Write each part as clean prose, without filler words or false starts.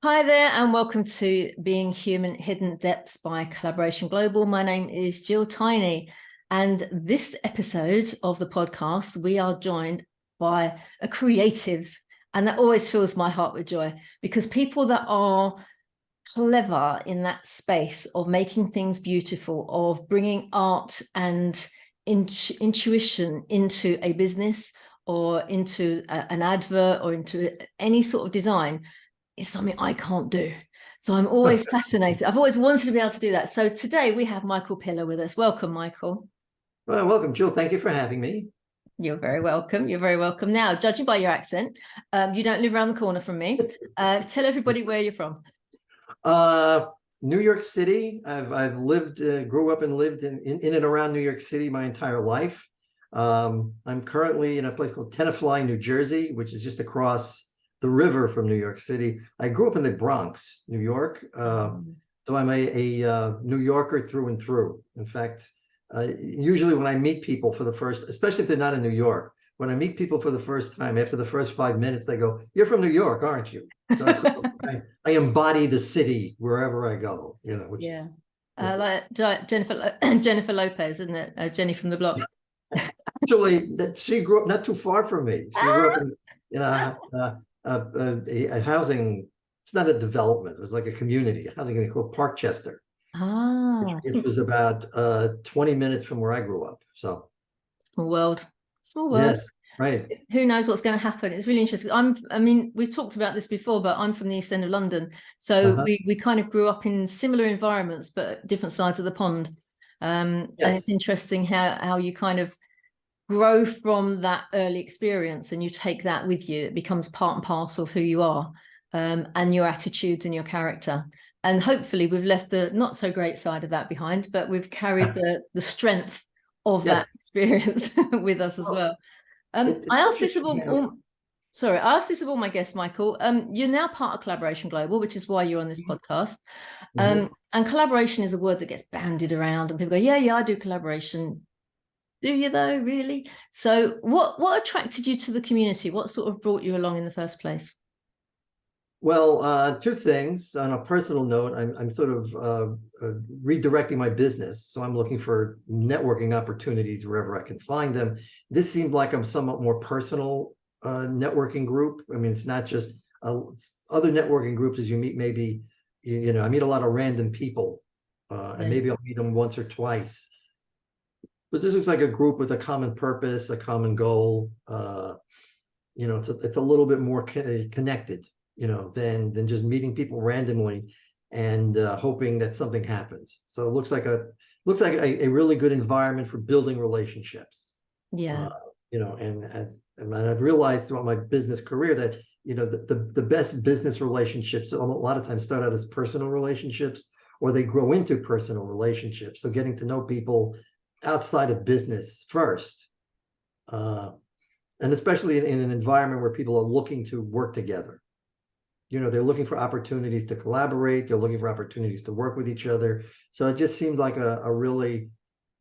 Hi there, and welcome to Being Human Hidden Depths by Collaboration Global. My name is Gill Tiney, and this episode of the podcast, we are joined by a creative, and that always fills my heart with joy because people that are clever in that space of making things beautiful, of bringing art and intuition into a business or into an advert or into any sort of design is something I can't do. So I'm always fascinated. I've always wanted to be able to do that. So today we have Michael Pilla with us. Welcome, Michael. Well, welcome, Jill. Thank you for having me. You're very welcome. You're very welcome. Now, judging by your accent, you don't live around the corner from me. Tell everybody where you're from. New York City. I've lived, grew up and lived in and around New York City my entire life. I'm currently in a place called Tenafly, New Jersey, which is just across the river from New York City. I grew up in the Bronx, New York. So I'm a New Yorker through and through. In fact, usually when I meet people for the first, especially if they're not in New York, when I meet people for the first time, after the first 5 minutes, they go, "You're from New York, aren't you?" So I embody the city wherever I go, you know. Which yeah. is, Like Jennifer Lopez, isn't it? Jenny from the block. actually, that she grew up not too far from me. She grew up in a housing. It's not a development. It was like a community, a housing community called Parkchester. Which was about 20 minutes from where I grew up. So small world. Small world. Yes, right. Who knows what's going to happen? It's really interesting. We've talked about this before, but I'm from the East End of London. So we kind of grew up in similar environments, but different sides of the pond. And it's interesting how you kind of grow from that early experience and you take that with you. It becomes part and parcel of who you are, and your attitudes and your character. And hopefully we've left the not so great side of that behind, but we've carried the strength of that experience with us as well. I asked this of all my guests, Michael. You're now part of Collaboration Global, which is why you're on this podcast. And collaboration is a word that gets bandied around and people go, yeah, I do collaboration. Do you though, really? So what attracted you to the community? What sort of brought you along in the first place? Well, two things. On a personal note, I'm sort of redirecting my business. So I'm looking for networking opportunities wherever I can find them. This seemed like a somewhat more personal networking group. I mean, it's not just other networking groups as you meet, maybe, you know, I meet a lot of random people and maybe I'll meet them once or twice. But this looks like a group with a common purpose, a common goal. You know, it's a little bit more connected, you know, than just meeting people randomly and hoping that something happens. So it looks like a really good environment for building relationships. Yeah. You know, and I've realized throughout my business career that, you know, the best business relationships a lot of times start out as personal relationships or they grow into personal relationships. So getting to know people outside of business first. And especially in an environment where people are looking to work together. You know, they're looking for opportunities to collaborate. They're looking for opportunities to work with each other. So it just seemed like a really,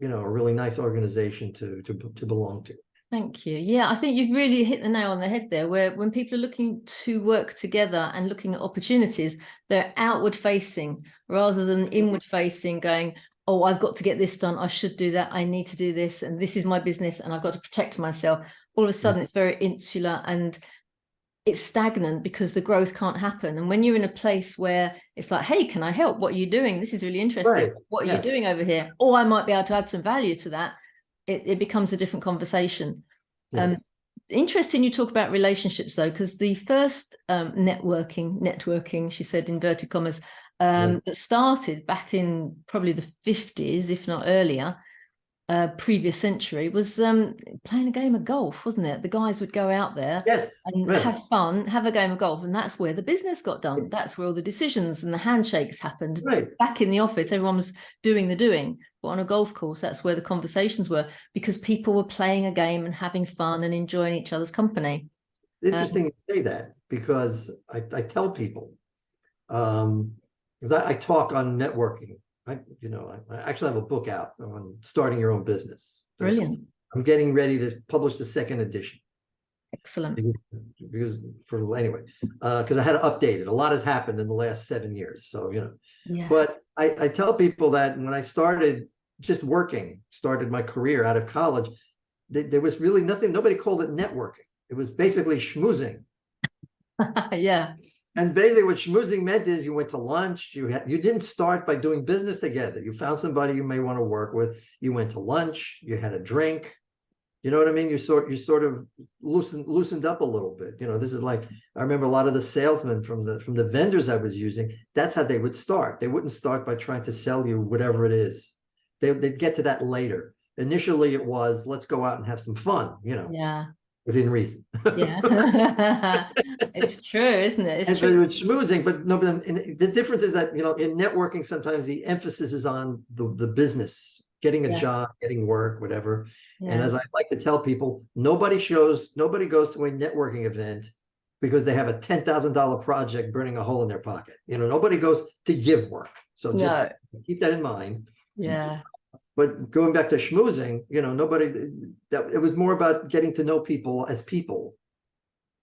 you know, a really nice organization to belong to. Thank you. Yeah, I think you've really hit the nail on the head there, where when people are looking to work together and looking at opportunities, they're outward facing rather than inward facing, going, oh, I've got to get this done. I should do that. I need to do this. And this is my business and I've got to protect myself. All of a sudden, it's very insular and it's stagnant because the growth can't happen. And when you're in a place where it's like, hey, can I help? What are you doing? This is really interesting. Right. What are you doing over here? Or I might be able to add some value to that. It becomes a different conversation. Yes. Interesting you talk about relationships, though, because the first networking, she said, inverted commas, that started back in probably the 50s, if not earlier, previous century, was playing a game of golf, wasn't it? The guys would go out there and have fun, have a game of golf, and that's where the business got done. That's where all the decisions and the handshakes happened. Back in the office, everyone was doing the doing, but on a golf course, that's where the conversations were, because people were playing a game and having fun and enjoying each other's company. Interesting you say that, because I tell people, because I talk on networking. I actually have a book out on starting your own business. Brilliant. I'm getting ready to publish the second edition. Excellent. because because I had to update it. A lot has happened in the last 7 years. So, Yeah. but I tell people that when I started started my career out of college, there was really nothing, nobody called it networking. It was basically schmoozing. Yeah. And basically what schmoozing meant is you went to lunch, you didn't start by doing business together. You found somebody you may want to work with, you went to lunch, you had a drink. You know what I mean? You sort of loosened up a little bit. This is like, I remember a lot of the salesmen from the vendors I was using, that's how they would start. They wouldn't start by trying to sell you whatever it is. They'd get to that later. Initially it was, let's go out and have some fun, Yeah. within reason. Yeah. It's true, isn't it? It's true. It's schmoozing, but no, but the difference is that, in networking, sometimes the emphasis is on the business, getting a job, getting work, whatever. And as I like to tell people, nobody goes to a networking event because they have a $10,000 project burning a hole in their pocket. Nobody goes to give work. So just keep that in mind. Yeah. But going back to schmoozing, it was more about getting to know people as people.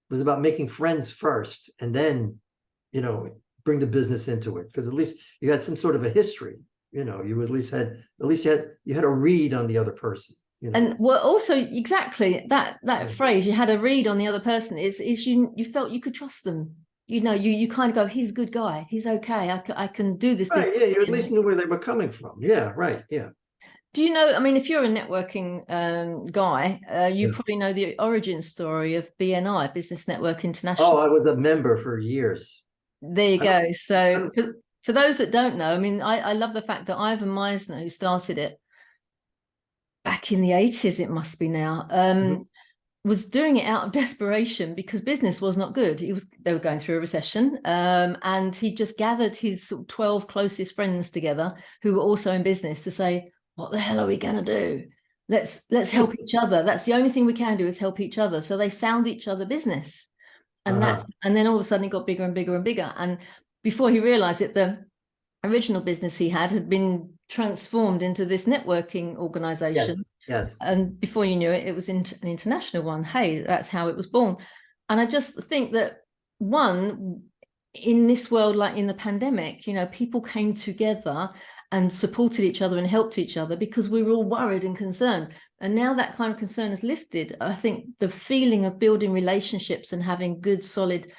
It was about making friends first and then, bring the business into it. Because at least you had some sort of a history. You at least you had a read on the other person. And well, also exactly that phrase, you had a read on the other person, is you felt you could trust them. You kind of go, he's a good guy, he's okay, I can do this business. Yeah, you at least knew where they were coming from. Yeah, right. Yeah. Do you know, I mean, if you're a networking guy, you probably know the origin story of BNI, Business Network International. Oh, I was a member for years. There you go. So for those that don't know, I mean, I love the fact that Ivan Meisner, who started it back in the 80s, it must be now, was doing it out of desperation because business was not good. They were going through a recession, and he just gathered his 12 closest friends together who were also in business to say, what the hell are we going to do? Let's help each other. That's the only thing we can do, is help each other. So they found each other business. And and then all of a sudden it got bigger and bigger and bigger. And before he realized it, the original business he had been transformed into this networking organization. Yes. And before you knew it, it was an international one. Hey, that's how it was born. And I just think that in this world, like in the pandemic, people came together and supported each other and helped each other because we were all worried and concerned. And now that kind of concern is lifted. I think the feeling of building relationships and having good, solid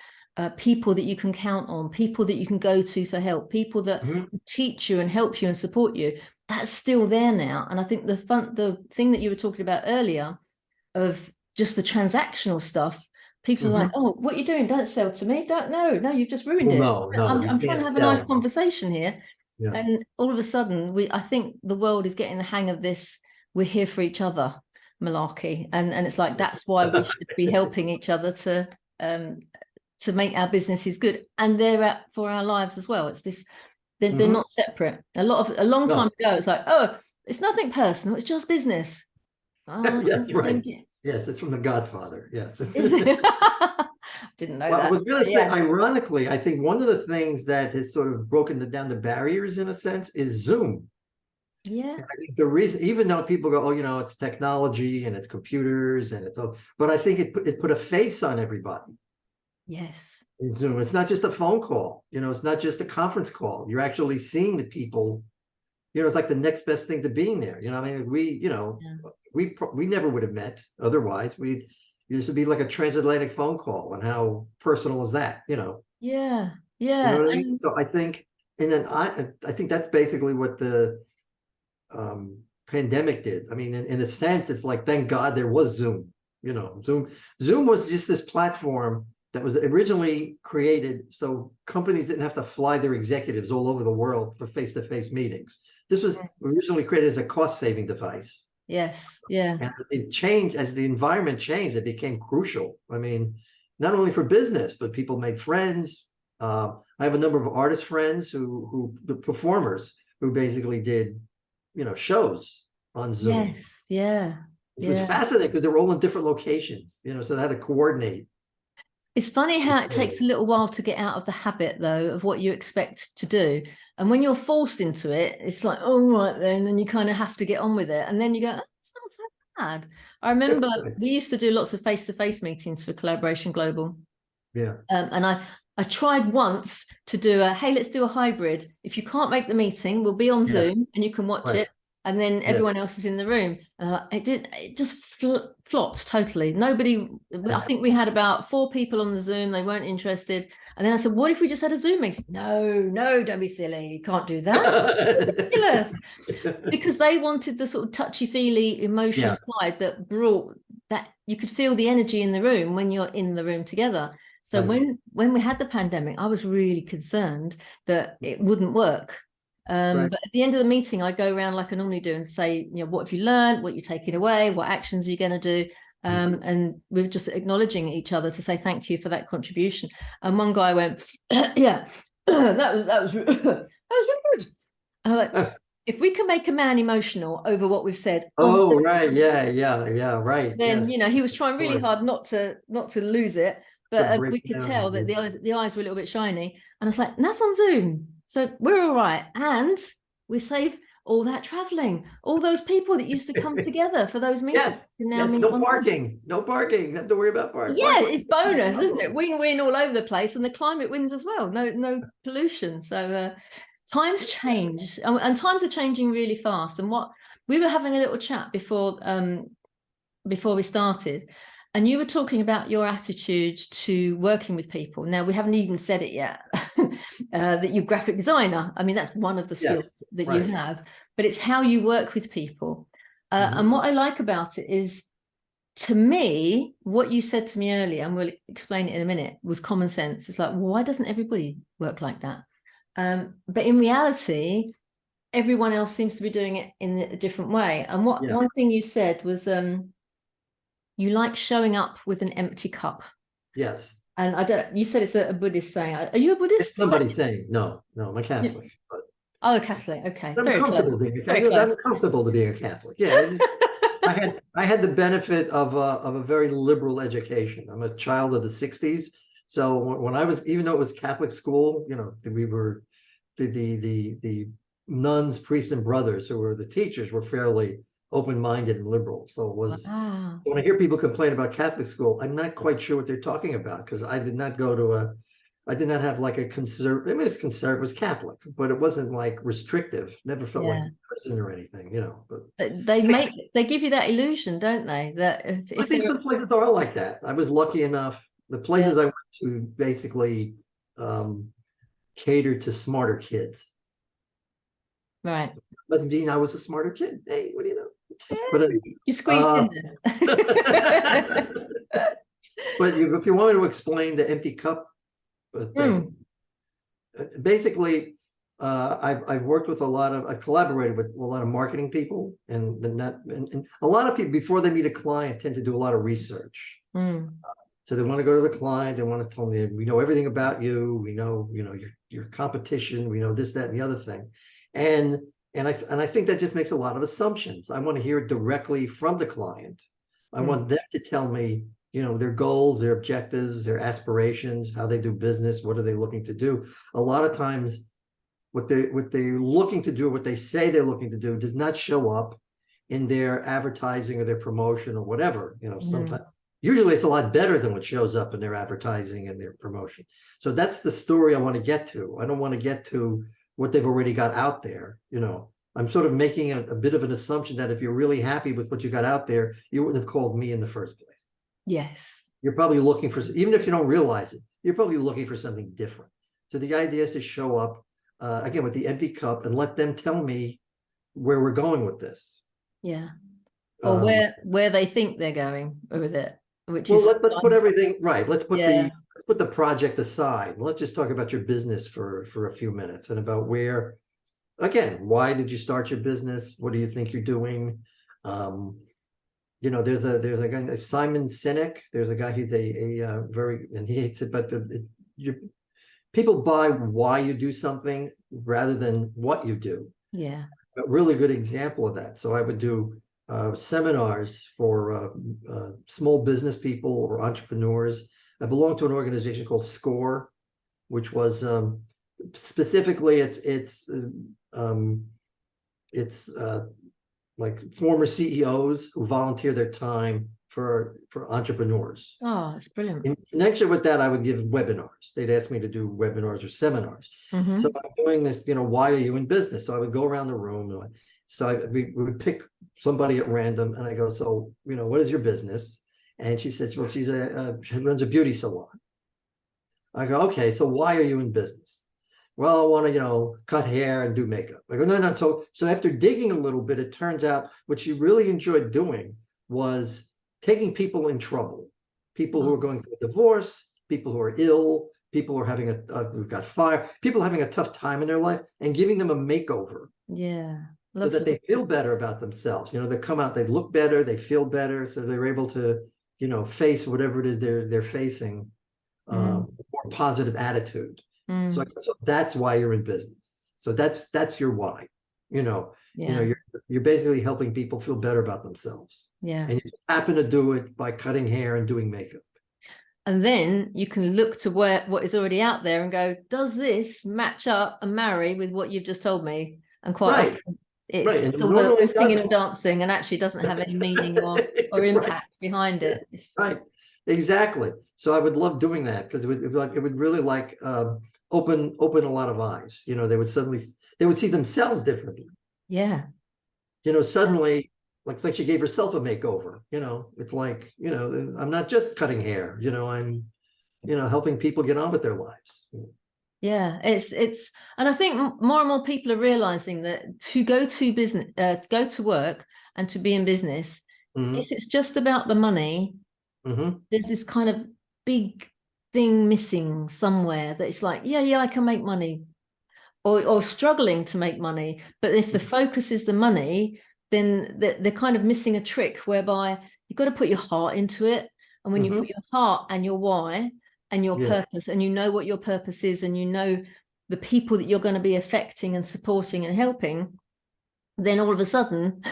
people that you can count on, people that you can go to for help, people that teach you and help you and support you, that's still there now. And I think the thing that you were talking about earlier of just the transactional stuff, people are like, oh, what are you doing? Don't sell to me. No, you've just ruined it. No, I'm trying to have a nice conversation here. Yeah. And all of a sudden, I think the world is getting the hang of this. We're here for each other malarkey. And it's like, that's why we should be helping each other to make our businesses good. And they're out for our lives as well. It's this, they're not separate. A long time ago, it's like, oh, it's nothing personal. It's just business. Yes, right. Yes, it's from The Godfather. Yes. Didn't know well, that. I was going to say, ironically, I think one of the things that has sort of broken down the barriers in a sense is Zoom. Yeah. And I think the reason, even though people go, oh, it's technology and it's computers and it's all, but I think it put a face on everybody. Yes. In Zoom, it's not just a phone call. It's not just a conference call. You're actually seeing the people. It's like the next best thing to being there. I mean, we never would have met otherwise. We'd used to be like a transatlantic phone call, and how personal is that? Yeah. You know what I mean? So I think, and then I think that's basically what the pandemic did. I mean, in a sense, it's like, thank God there was Zoom. Zoom was just this platform that was originally created so companies didn't have to fly their executives all over the world for face-to-face meetings. This was originally created as a cost-saving device. Yes. Yeah. And it changed as the environment changed. It became crucial. I mean, not only for business, but people made friends. I have a number of artist friends the performers who basically did, shows on Zoom. Yes. Yeah. It was fascinating because they were all in different locations, so they had to coordinate. It's funny how it takes a little while to get out of the habit, though, of what you expect to do. And when you're forced into it, it's like, oh, right then you kind of have to get on with it. And then you go, oh, it's not so bad. I remember we used to do lots of face-to-face meetings for Collaboration Global. Yeah. And I tried once to do hey, let's do a hybrid. If you can't make the meeting, we'll be on Yes. Zoom and you can watch Right. it. And then everyone else is in the room. It just flopped totally. Nobody, I think we had about 4 people on the Zoom. They weren't interested. And then I said, what if we just had a Zoom meeting? No, don't be silly. You can't do that. Ridiculous. Because they wanted the sort of touchy-feely emotional side that brought that you could feel the energy in the room when you're in the room together. So when we had the pandemic, I was really concerned that it wouldn't work. But at the end of the meeting, I go around like I normally do and say, what have you learned? What you're taking away? What actions are you going to do? And we're just acknowledging each other to say thank you for that contribution. And one guy went, yeah, that was really good. I'm like, if we can make a man emotional over what we've said. Oh, right. Yeah. Right. Then, he was trying really hard not to lose it. But we could tell that the eyes were a little bit shiny. And I was like, that's on Zoom. So we're all right. And we save all that traveling, all those people that used to come together for those meetings. Yes, no parking. No parking. Don't have to worry about parking. Yeah, it's bonus, isn't it? Win-win all over the place. And the climate wins as well. No pollution. So times change. And times are changing really fast. And what we were having a little chat before we started. And you were talking about your attitude to working with people. Now, we haven't even said it yet, that you're graphic designer. I mean, that's one of the skills that you have, but it's how you work with people. And what I like about it is, to me, what you said to me earlier, and we'll explain it in a minute, was common sense. It's like, well, why doesn't everybody work like that? But in reality, everyone else seems to be doing it in a different way. And one thing you said was, you like showing up with an empty cup. Yes. And you said it's a Buddhist saying. Are you a Buddhist? It's somebody saying, no, I'm a Catholic. But oh, Catholic. Okay. I'm comfortable to being a Catholic. Yeah. I had the benefit of a very liberal education. I'm a child of the 60s. So when I was, even though it was Catholic school, we were the nuns, priests, and brothers who were the teachers were fairly open-minded and liberal. So it was, when I hear people complain about Catholic school, I'm not quite sure what they're talking about, because I did not go to I did not have like a conservative, I mean, it's conservative, it was Catholic, but it wasn't like restrictive, never felt like prison or anything, but they give you that illusion, don't they? That I think some places are like that. I was lucky enough, the places I went to basically catered to smarter kids. Right. Doesn't mean I was a smarter kid. Hey, what do you know? Yeah, but you squeezed in there. But if you want me to explain the empty cup thing, basically, I've worked with I've collaborated with a lot of marketing people, and a lot of people, before they meet a client, tend to do a lot of research. So they want to go to the client, they want to tell me, we know everything about you, we know, your competition, we know this, that, and the other thing. And I think that just makes a lot of assumptions. I want to hear it directly from the client. I want them to tell me, their goals, their objectives, their aspirations, how they do business, what are they looking to do. A lot of times what they're looking to do, what they say they're looking to do, does not show up in their advertising or their promotion or whatever. Sometimes, usually it's a lot better than what shows up in their advertising and their promotion. So that's the story I want to get to. I don't want to get to what they've already got out there. I'm sort of making a bit of an assumption that if you're really happy with what you got out there, you wouldn't have called me in the first place. Yes. You're probably looking for, even if you don't realize it, you're probably looking for something different. So the idea is to show up again with the empty cup and let them tell me where we're going with this. Yeah. Or where they think they're going with it, which well, is let's put everything right. Let's put the project aside. Let's just talk about your business for a few minutes, and about where, again, why did you start your business? What do you think you're doing? There's a guy, Simon Sinek. There's a guy who's a very, and he hates it, but people buy why you do something rather than what you do. Yeah. A really good example of that. So I would do seminars for small business people or entrepreneurs. I belong to an organization called SCORE, which was specifically it's like former CEOs who volunteer their time for entrepreneurs. Oh, it's brilliant. In connection with that, I would give webinars. They'd ask me to do webinars or seminars. Mhm. So I'm doing this, why are you in business? So I would go around the room. So we would pick somebody at random, and I go, so, what is your business? And she says, well, she runs a beauty salon. I go, okay, so why are you in business? Well, I want to, cut hair and do makeup. I go, no. So after digging a little bit, it turns out what she really enjoyed doing was taking people in trouble, people who are going through a divorce, people who are ill, people who are having who've got fired, people having a tough time in their life, and giving them a makeover. Yeah. So that they feel better about themselves. They come out, they look better, they feel better, so they're able to, face whatever it is they're facing, more positive attitude. So that's why you're in business. So that's your why. You're basically helping people feel better about themselves. Yeah. And you just happen to do it by cutting hair and doing makeup. And then you can look to what is already out there and go, does this match up and marry with what you've just told me? And quite often it's all the singing and dancing, and actually doesn't have any meaning or impact behind it. Right. Exactly. So I would love doing that, because it would really open a lot of eyes. They would see themselves differently. Yeah. Suddenly, like she gave herself a makeover. It's like, I'm not just cutting hair, I'm, helping people get on with their lives. Yeah, it's and I think more and more people are realizing that to go to work and to be in business, if it's just about the money, there's this kind of big thing missing somewhere, that it's like, yeah, I can make money, or struggling to make money. But if the focus is the money, then they're kind of missing a trick, whereby you've got to put your heart into it. And when you put your heart and your why and your purpose, and what your purpose is, and the people that you're going to be affecting and supporting and helping, then all of a sudden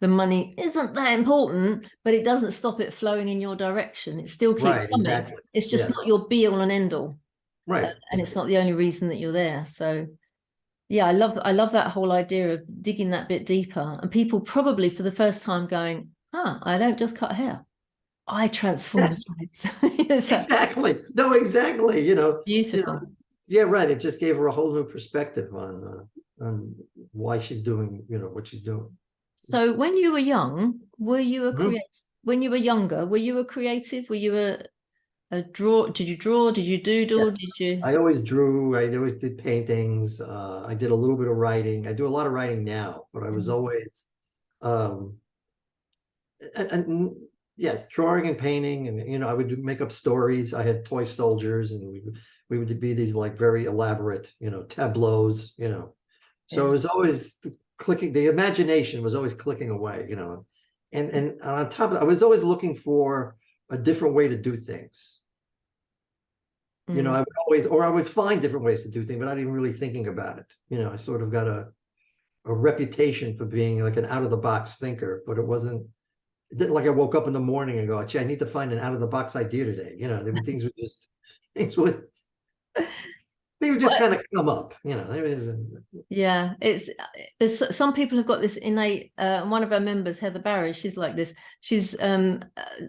the money isn't that important, but it doesn't stop it flowing in your direction. It still keeps coming. Exactly. It's just not your be all and end all. Right. And it's not the only reason that you're there. So yeah, I love that whole idea of digging that bit deeper, and people probably for the first time going, I don't just cut hair, I transform lives. Exactly. No, exactly. Beautiful. Yeah, right. It just gave her a whole new perspective on why she's doing, what she's doing. So when you were young, were you a creative? When you were younger, were you a creative? Were you a draw? Did you draw? Did you doodle? Yes. Did you? I always drew. I always did paintings. I did a little bit of writing. I do a lot of writing now, but I was always, and yes, drawing and painting, and I would make up stories. I had toy soldiers, and we would be these like very elaborate, tableaus, So it was always clicking. The imagination was always clicking away, and on top of that, I was always looking for a different way to do things. I would find different ways to do things, but I didn't really thinking about it. I sort of got a reputation for being like an out of the box thinker, but it didn't like I woke up in the morning and go, gee, I need to find an out of the box idea today. Things would just kind of come up, Yeah, it's some people have got this innate, one of our members, Heather Barry, she's like this. She's a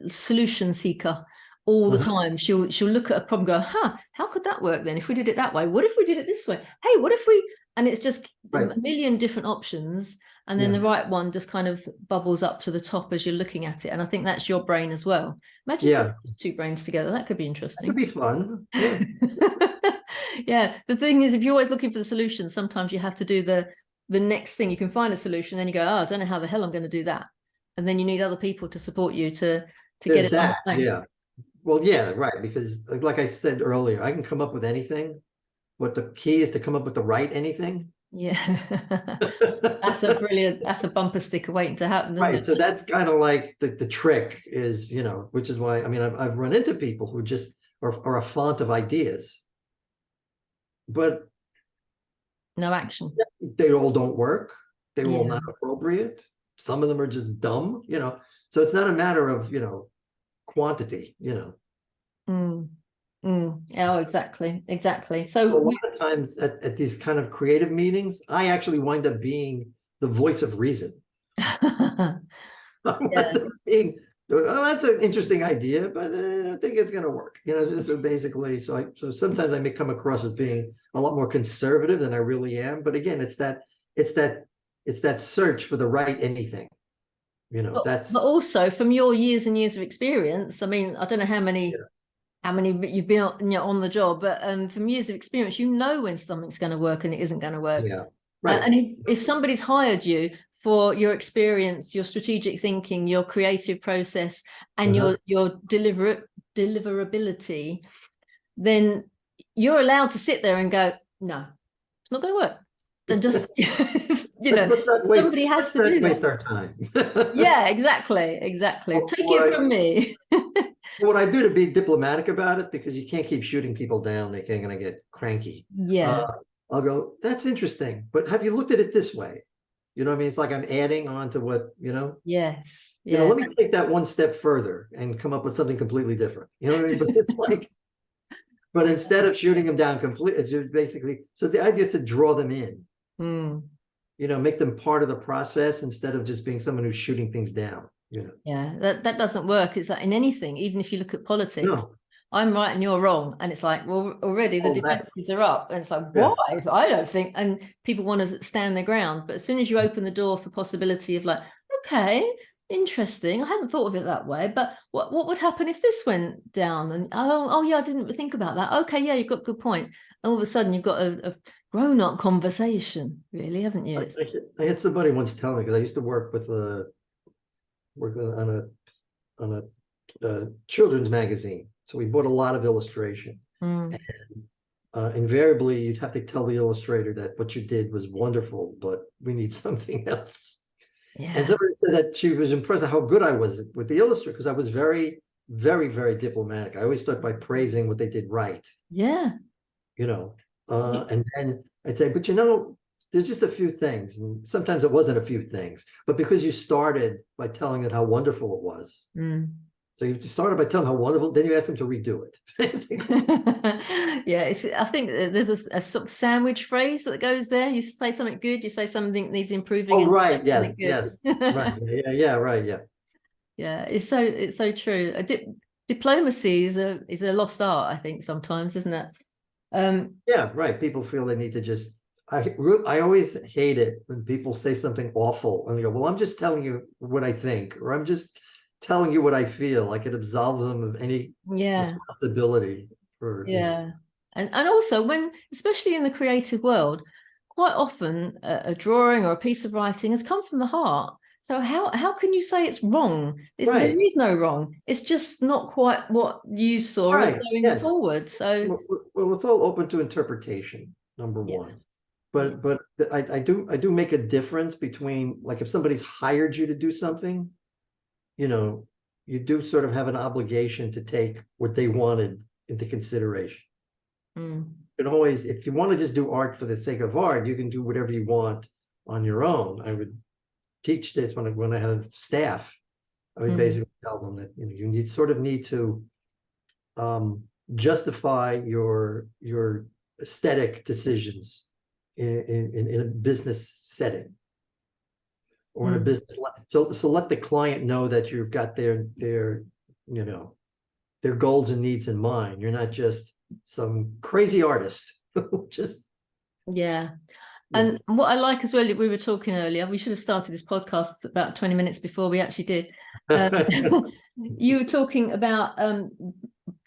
solution seeker all the time. She'll look at a problem, go, how could that work then if we did it that way? What if we did it this way? Hey, what if we, and it's just a million different options, and then the right one just kind of bubbles up to the top as you're looking at it. And I think that's your brain as well. Imagine if those two brains together. That could be interesting. That could be fun. Yeah, the thing is, if you're always looking for the solution, sometimes you have to do the next thing. You can find a solution, then you go, I don't know how the hell I'm going to do that, and then you need other people to support you to get it on. Yeah, well, yeah, right, because like I said earlier, I can come up with anything, but the key is to come up with the right anything. Yeah. That's a bumper sticker waiting to happen, isn't it? So that's kind of like the trick is, which is why, I've run into people who just are a font of ideas, but no action. They all don't work. They're all not appropriate. Some of them are just dumb, so it's not a matter of, quantity, Oh, exactly. So a lot of times at these kind of creative meetings, I actually wind up being the voice of reason. Yeah. Being, well, that's an interesting idea, but I don't think it's going to work. So basically, so sometimes I may come across as being a lot more conservative than I really am. But again, it's that search for the right anything. But also from your years and years of experience, I mean, I don't know how many you've been on the job, but from years of experience, when something's going to work and it isn't going to work. Yeah, right. And if somebody's hired you for your experience, your strategic thinking, your creative process, and your deliverability, then you're allowed to sit there and go, no, it's not going to work. Then just somebody has to do that. Waste our time. Yeah, exactly. Take it from me. What I do to be diplomatic about it, because you can't keep shooting people down, they're going to get cranky. Yeah. I'll go, that's interesting, but have you looked at it this way? You know what I mean? It's like I'm adding on to what, Yes. Yeah. Let me take that one step further and come up with something completely different. You know what I mean? But it's like, but instead of shooting them down completely, it's just basically, so the idea is to draw them in. Make them part of the process instead of just being someone who's shooting things down. Yeah, that doesn't work. It's like in anything, even if you look at politics, no. I'm right and you're wrong. And it's like, well, already the defenses are up. And it's like, why? I don't think. And people want to stand their ground. But as soon as you open the door for possibility of like, okay, interesting. I hadn't thought of it that way. But what would happen if this went down? And oh yeah, I didn't think about that. Okay, yeah, you've got a good point. And all of a sudden you've got a grown-up conversation, really, haven't you? I had somebody once tell me, because I used to work on a children's magazine, so we bought a lot of illustration, and invariably you'd have to tell the illustrator that what you did was wonderful, but we need something else. And somebody said that she was impressed at how good I was with the illustrator, because I was very, very, very diplomatic. I always start by praising what they did right. And then I'd say, but there's just a few things, and sometimes it wasn't a few things, but because you started by telling it how wonderful it was. So you started by telling how wonderful, then you ask them to redo it. Yeah, I think there's a sort of sandwich phrase that goes there. You say something good, you say something needs improving. Oh, right. Yes. Right. Yeah. Right. Yeah. Yeah. It's so true. Diplomacy is a lost art, I think, sometimes, isn't it? Yeah. Right. People feel they need to just. I always hate it when people say something awful and they go, well, I'm just telling you what I think, or I'm just telling you what I feel. Like it absolves them of any responsibility for. And also especially in the creative world, quite often a drawing or a piece of writing has come from the heart. So how can you say it's wrong? There is no wrong. It's just not quite what you saw as going forward. So well, it's all open to interpretation, number one. But I do make a difference between, like, if somebody's hired you to do something, you do sort of have an obligation to take what they wanted into consideration. You can always, if you want to just do art for the sake of art, you can do whatever you want on your own. I would teach this when I had staff. I would basically tell them that you sort of need to justify your aesthetic decisions in a business setting or in a business. So let the client know that you've got their goals and needs in mind. You're not just some crazy artist. And what I like as well, we were talking earlier, we should have started this podcast about 20 minutes before we actually did. You were talking about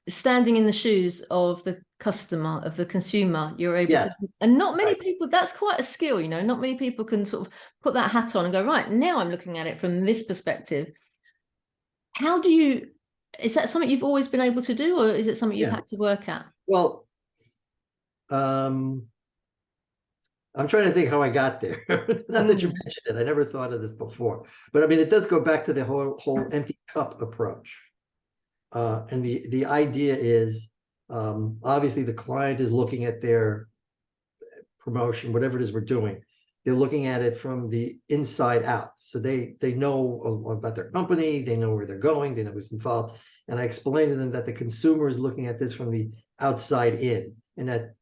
standing in the shoes of the customer, of the consumer. You're able to, and not many people, that's quite a skill, not many people can sort of put that hat on and go, right, now I'm looking at it from this perspective. Is that something you've always been able to do, or is it something you've had to work at? Well, I'm trying to think how I got there. Not that you mentioned it, I never thought of this before, but I mean, it does go back to the whole empty cup approach. And the idea is, obviously the client is looking at their promotion, whatever it is we're doing. They're looking at it from the inside out. So they know about their company, they know where they're going, they know who's involved. And I explained to them that the consumer is looking at this from the outside in, and that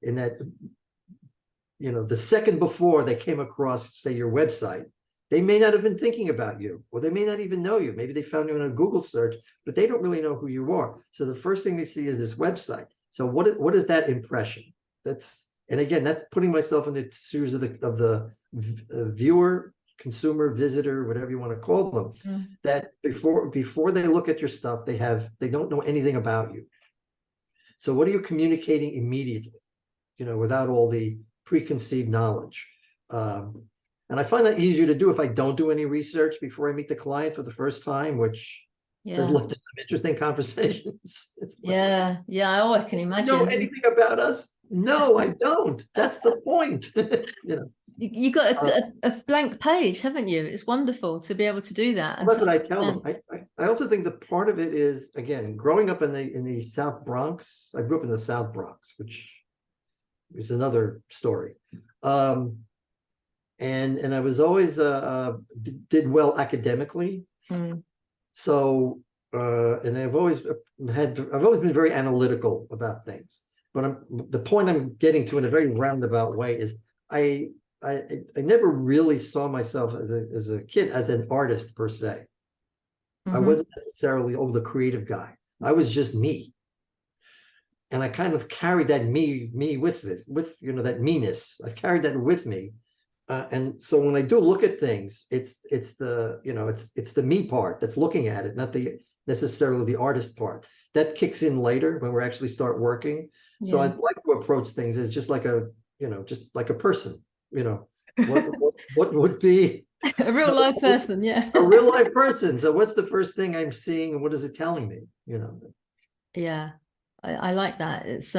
the second before they came across, say, your website, They may not have been thinking about you, or they may not even know you. Maybe they found you in a Google search, but they don't really know who you are. So the first thing they see is this website. So what is that impression? And again, that's putting myself in the shoes of the viewer, consumer, visitor, whatever you want to call them. Mm. That before they look at your stuff, they don't know anything about you. So what are you communicating immediately? Without all the preconceived knowledge. And I find that easier to do if I don't do any research before I meet the client for the first time, which has led to some interesting conversations. Yeah. Oh, I can imagine. Know anything about us? No, I don't. That's the point. You got a blank page, haven't you? It's wonderful to be able to do that. That's what I tell them. I also think that part of it is, again, growing up in the South Bronx. I grew up in the South Bronx, which is another story. And I was always did well academically. So and I've always been very analytical about things. But the point I'm getting to in a very roundabout way is I never really saw myself as a kid as an artist per se. I wasn't necessarily the creative guy. I was just me. And I kind of carried that me with that meanness. I carried that with me. And so when I do look at things, it's the me part that's looking at it, not necessarily the artist part. That kicks in later when we actually start working. So I'd like to approach things as just like a person. What would be a real life person? Yeah, a real life person. So what's the first thing I'm seeing, and what is it telling me? Yeah, I like that. It's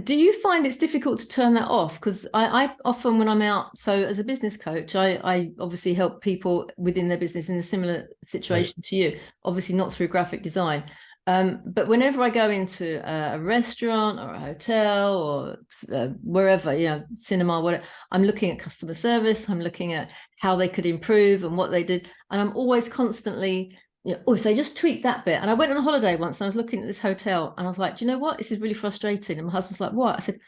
do you find it's difficult to turn that off? Because I often, when I'm out, so as a business coach, I obviously help people within their business in a similar situation to you, obviously not through graphic design. But whenever I go into a restaurant or a hotel or wherever, cinema, whatever, I'm looking at customer service, I'm looking at how they could improve and what they did. And I'm always constantly, if they just tweak that bit. And I went on a holiday once and I was looking at this hotel and I was like, do you know what? This is really frustrating. And my husband's like, what? I said,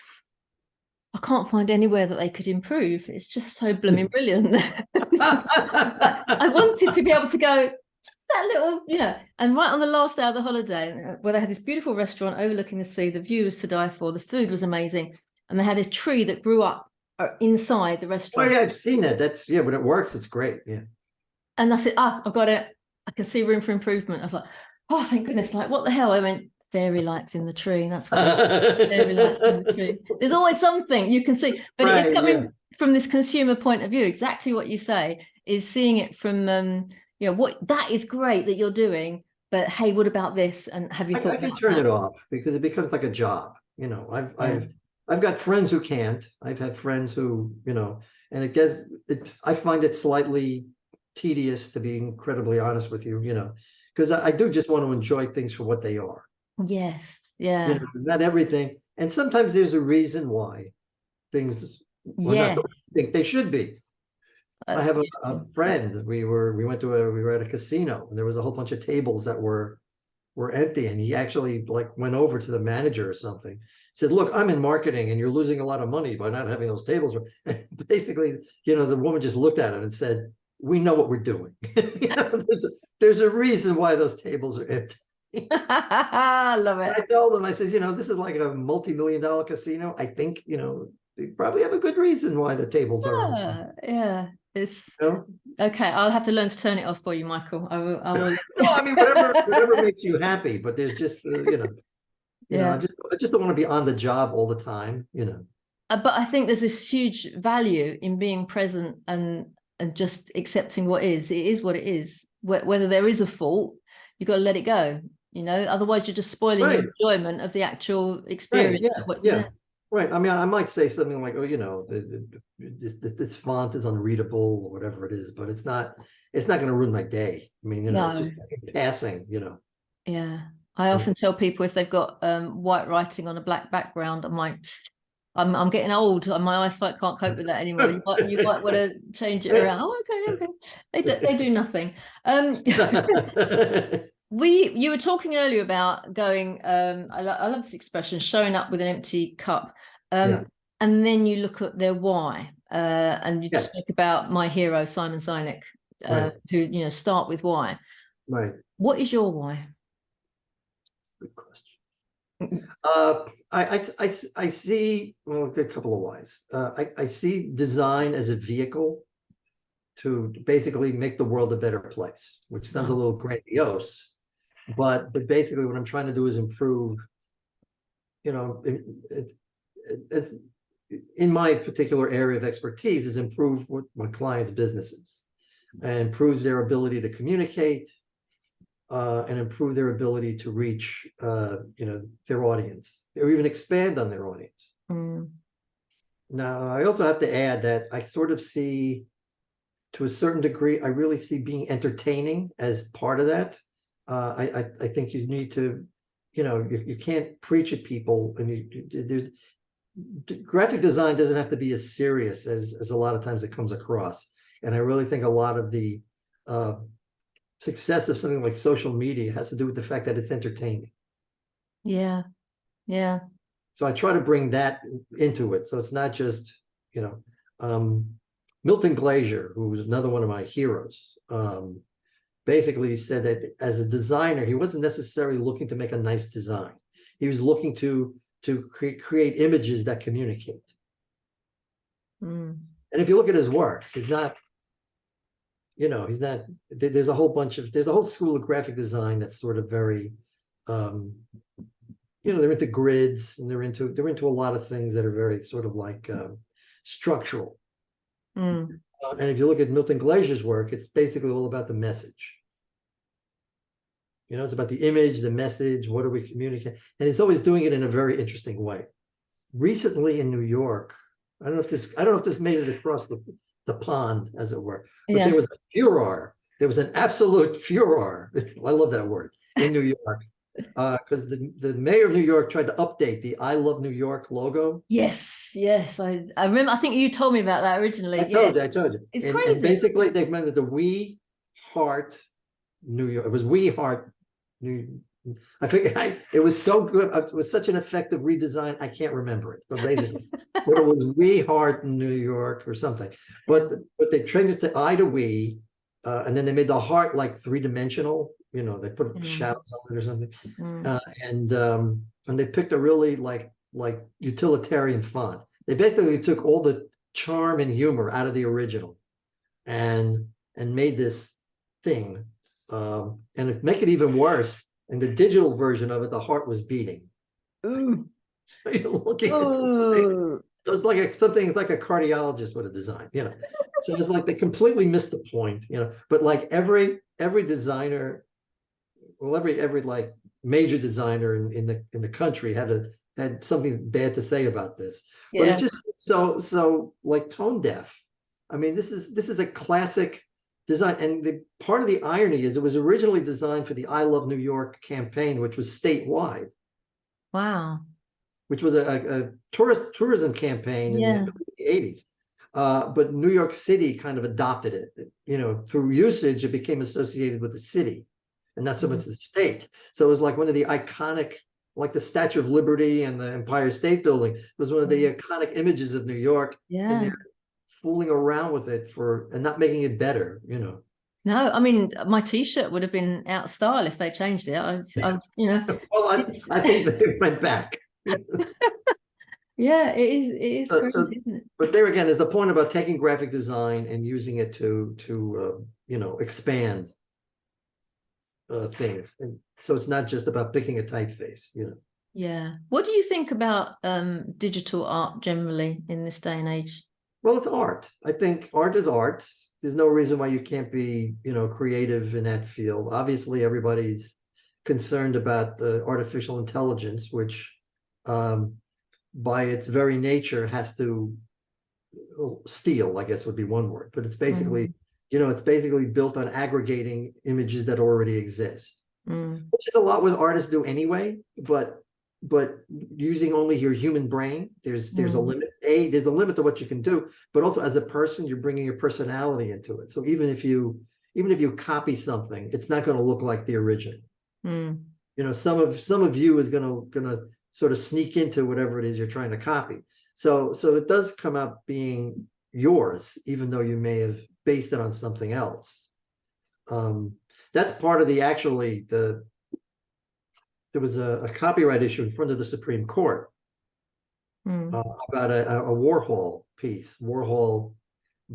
I can't find anywhere that they could improve. It's just so blooming brilliant. I wanted to be able to go, just that little, and right on the last day of the holiday, where they had this beautiful restaurant overlooking the sea, the view was to die for, the food was amazing, and they had a tree that grew up inside the restaurant. Oh yeah, I've seen that. When it works, it's great. Yeah. And I said, I've got it. I can see room for improvement. I was like, oh, thank goodness. Like, what the hell? I went, fairy lights in the tree. And that's what fairy lights in the tree. There's always something you can see. But it's coming from this consumer point of view, exactly what you say, is seeing it from, what that is great that you're doing. But hey, what about this? And have you thought I can turn it off because it becomes like a job. I've got friends who can't. I've had friends who, and I find it slightly tedious, to be incredibly honest with you, because I do just want to enjoy things for what they are. Yes. Yeah. Not everything. And sometimes there's a reason why things are not what you think they should be. I have a friend. We were at a casino and there was a whole bunch of tables that were empty, and he actually went over to the manager or something, said, look, I'm in marketing and you're losing a lot of money by not having those tables. And basically, the woman just looked at him and said, we know what we're doing. There's a reason why those tables are empty. I love it. I told them, I said, this is like a multi-million-dollar casino. I think, they probably have a good reason why the tables are empty. Yeah. It's okay. I'll have to learn to turn it off for you, Michael. I will. No, I mean, whatever makes you happy, but there's just, I just don't want to be on the job all the time, But I think there's this huge value in being present and just accepting what is. It is what it is. Whether there is a fault, you've got to let it go. Otherwise you're just spoiling your enjoyment of the actual experience. Right. I mean, I might say something like, this font is unreadable or whatever it is, but it's not going to ruin my day. I mean, it's just passing, Yeah. I often tell people if they've got white writing on a black background, I'm getting old and my eyesight can't cope with that anymore. You might want to change it around. Oh, okay. They do nothing. You were talking earlier about going, I love this expression, showing up with an empty cup. And then you look at their why. and you Yes. spoke about my hero, Simon Sinek, Right. who, start with why. Right. What is your why? Good question. I see, well, a couple of whys. I see design as a vehicle to basically make the world a better place, which sounds a little grandiose, but basically what I'm trying to do is improve, it's in my particular area of expertise is improve what my clients' businesses and improves their ability to communicate, and improve their ability to reach, their audience, or even expand on their audience. Mm. Now, I also have to add that I sort of see, to a certain degree, I really see being entertaining as part of that. I think you need to, you can't preach at people, and graphic design doesn't have to be as serious as a lot of times it comes across. And I really think a lot of the success of something like social media has to do with the fact that it's entertaining. Yeah. Yeah. So I try to bring that into it. So it's not just, Milton Glaser, who was another one of my heroes, basically said that as a designer, he wasn't necessarily looking to make a nice design. He was looking to create images that communicate. Mm. And if you look at his work, he's not, there's a whole school of graphic design that's sort of very, they're into grids, and they're into a lot of things that are very sort of like structural. Mm. And if you look at Milton Glaser's work, it's basically all about the message. It's about the image, the message, what are we communicating? And he's always doing it in a very interesting way. Recently in New York, I don't know if this made it across the pond, as it were, but there was a furor. There was an absolute furor. I love that word, in New York. Because the mayor of New York tried to update the I Love New York logo. Yes. I remember. I think you told me about that originally. I told you. It's and crazy. basically they meant that the We Heart New York. It was We Heart New. I figured it was so good. It was such an effective redesign. I can't remember it, but basically, but it was We Heart New York or something. But they changed it to I to We, and then they made the heart like three-dimensional. They put shadows on it or something, and they picked a really like utilitarian font. They basically took all the charm and humor out of the original, and made this thing. And to make it even worse, in the digital version of it, the heart was beating. Ooh. So you're looking at the thing. So it's like something like a cardiologist would have designed, So it's like they completely missed the point, But like every designer, well, every like major designer in the country had something bad to say about this. But it just so like tone deaf. I mean, this is a classic design, and the part of the irony is it was originally designed for the I Love New York campaign, which was statewide. Wow. Which was a tourism campaign in the 80s. But New York City kind of adopted it. Through usage, it became associated with the city and not so much the state. So it was like one of the iconic, like the Statue of Liberty and the Empire State Building was one of the iconic images of New York. Yeah. And they're fooling around with it and not making it better, No, I mean, my T-shirt would have been out of style if they changed it. Well, I think they went back. Yeah, it is crazy, isn't it? But there again is the point about taking graphic design and using it to expand things. And so it's not just about picking a typeface, Yeah. What do you think about digital art generally in this day and age? Well, it's art. I think art is art. There's no reason why you can't be, creative in that field. Obviously, everybody's concerned about artificial intelligence, which by its very nature has to steal, I guess would be one word, but it's basically, it's basically built on aggregating images that already exist, which is a lot what artists do anyway, but using only your human brain, there's a limit. There's a limit to what you can do, but also as a person, you're bringing your personality into it. So even if you copy something, it's not going to look like the original. Some of you is going to sort of sneak into whatever it is you're trying to copy. So it does come out being yours, even though you may have based it on something else. That's part of there was a copyright issue in front of the Supreme Court about a Warhol piece. Warhol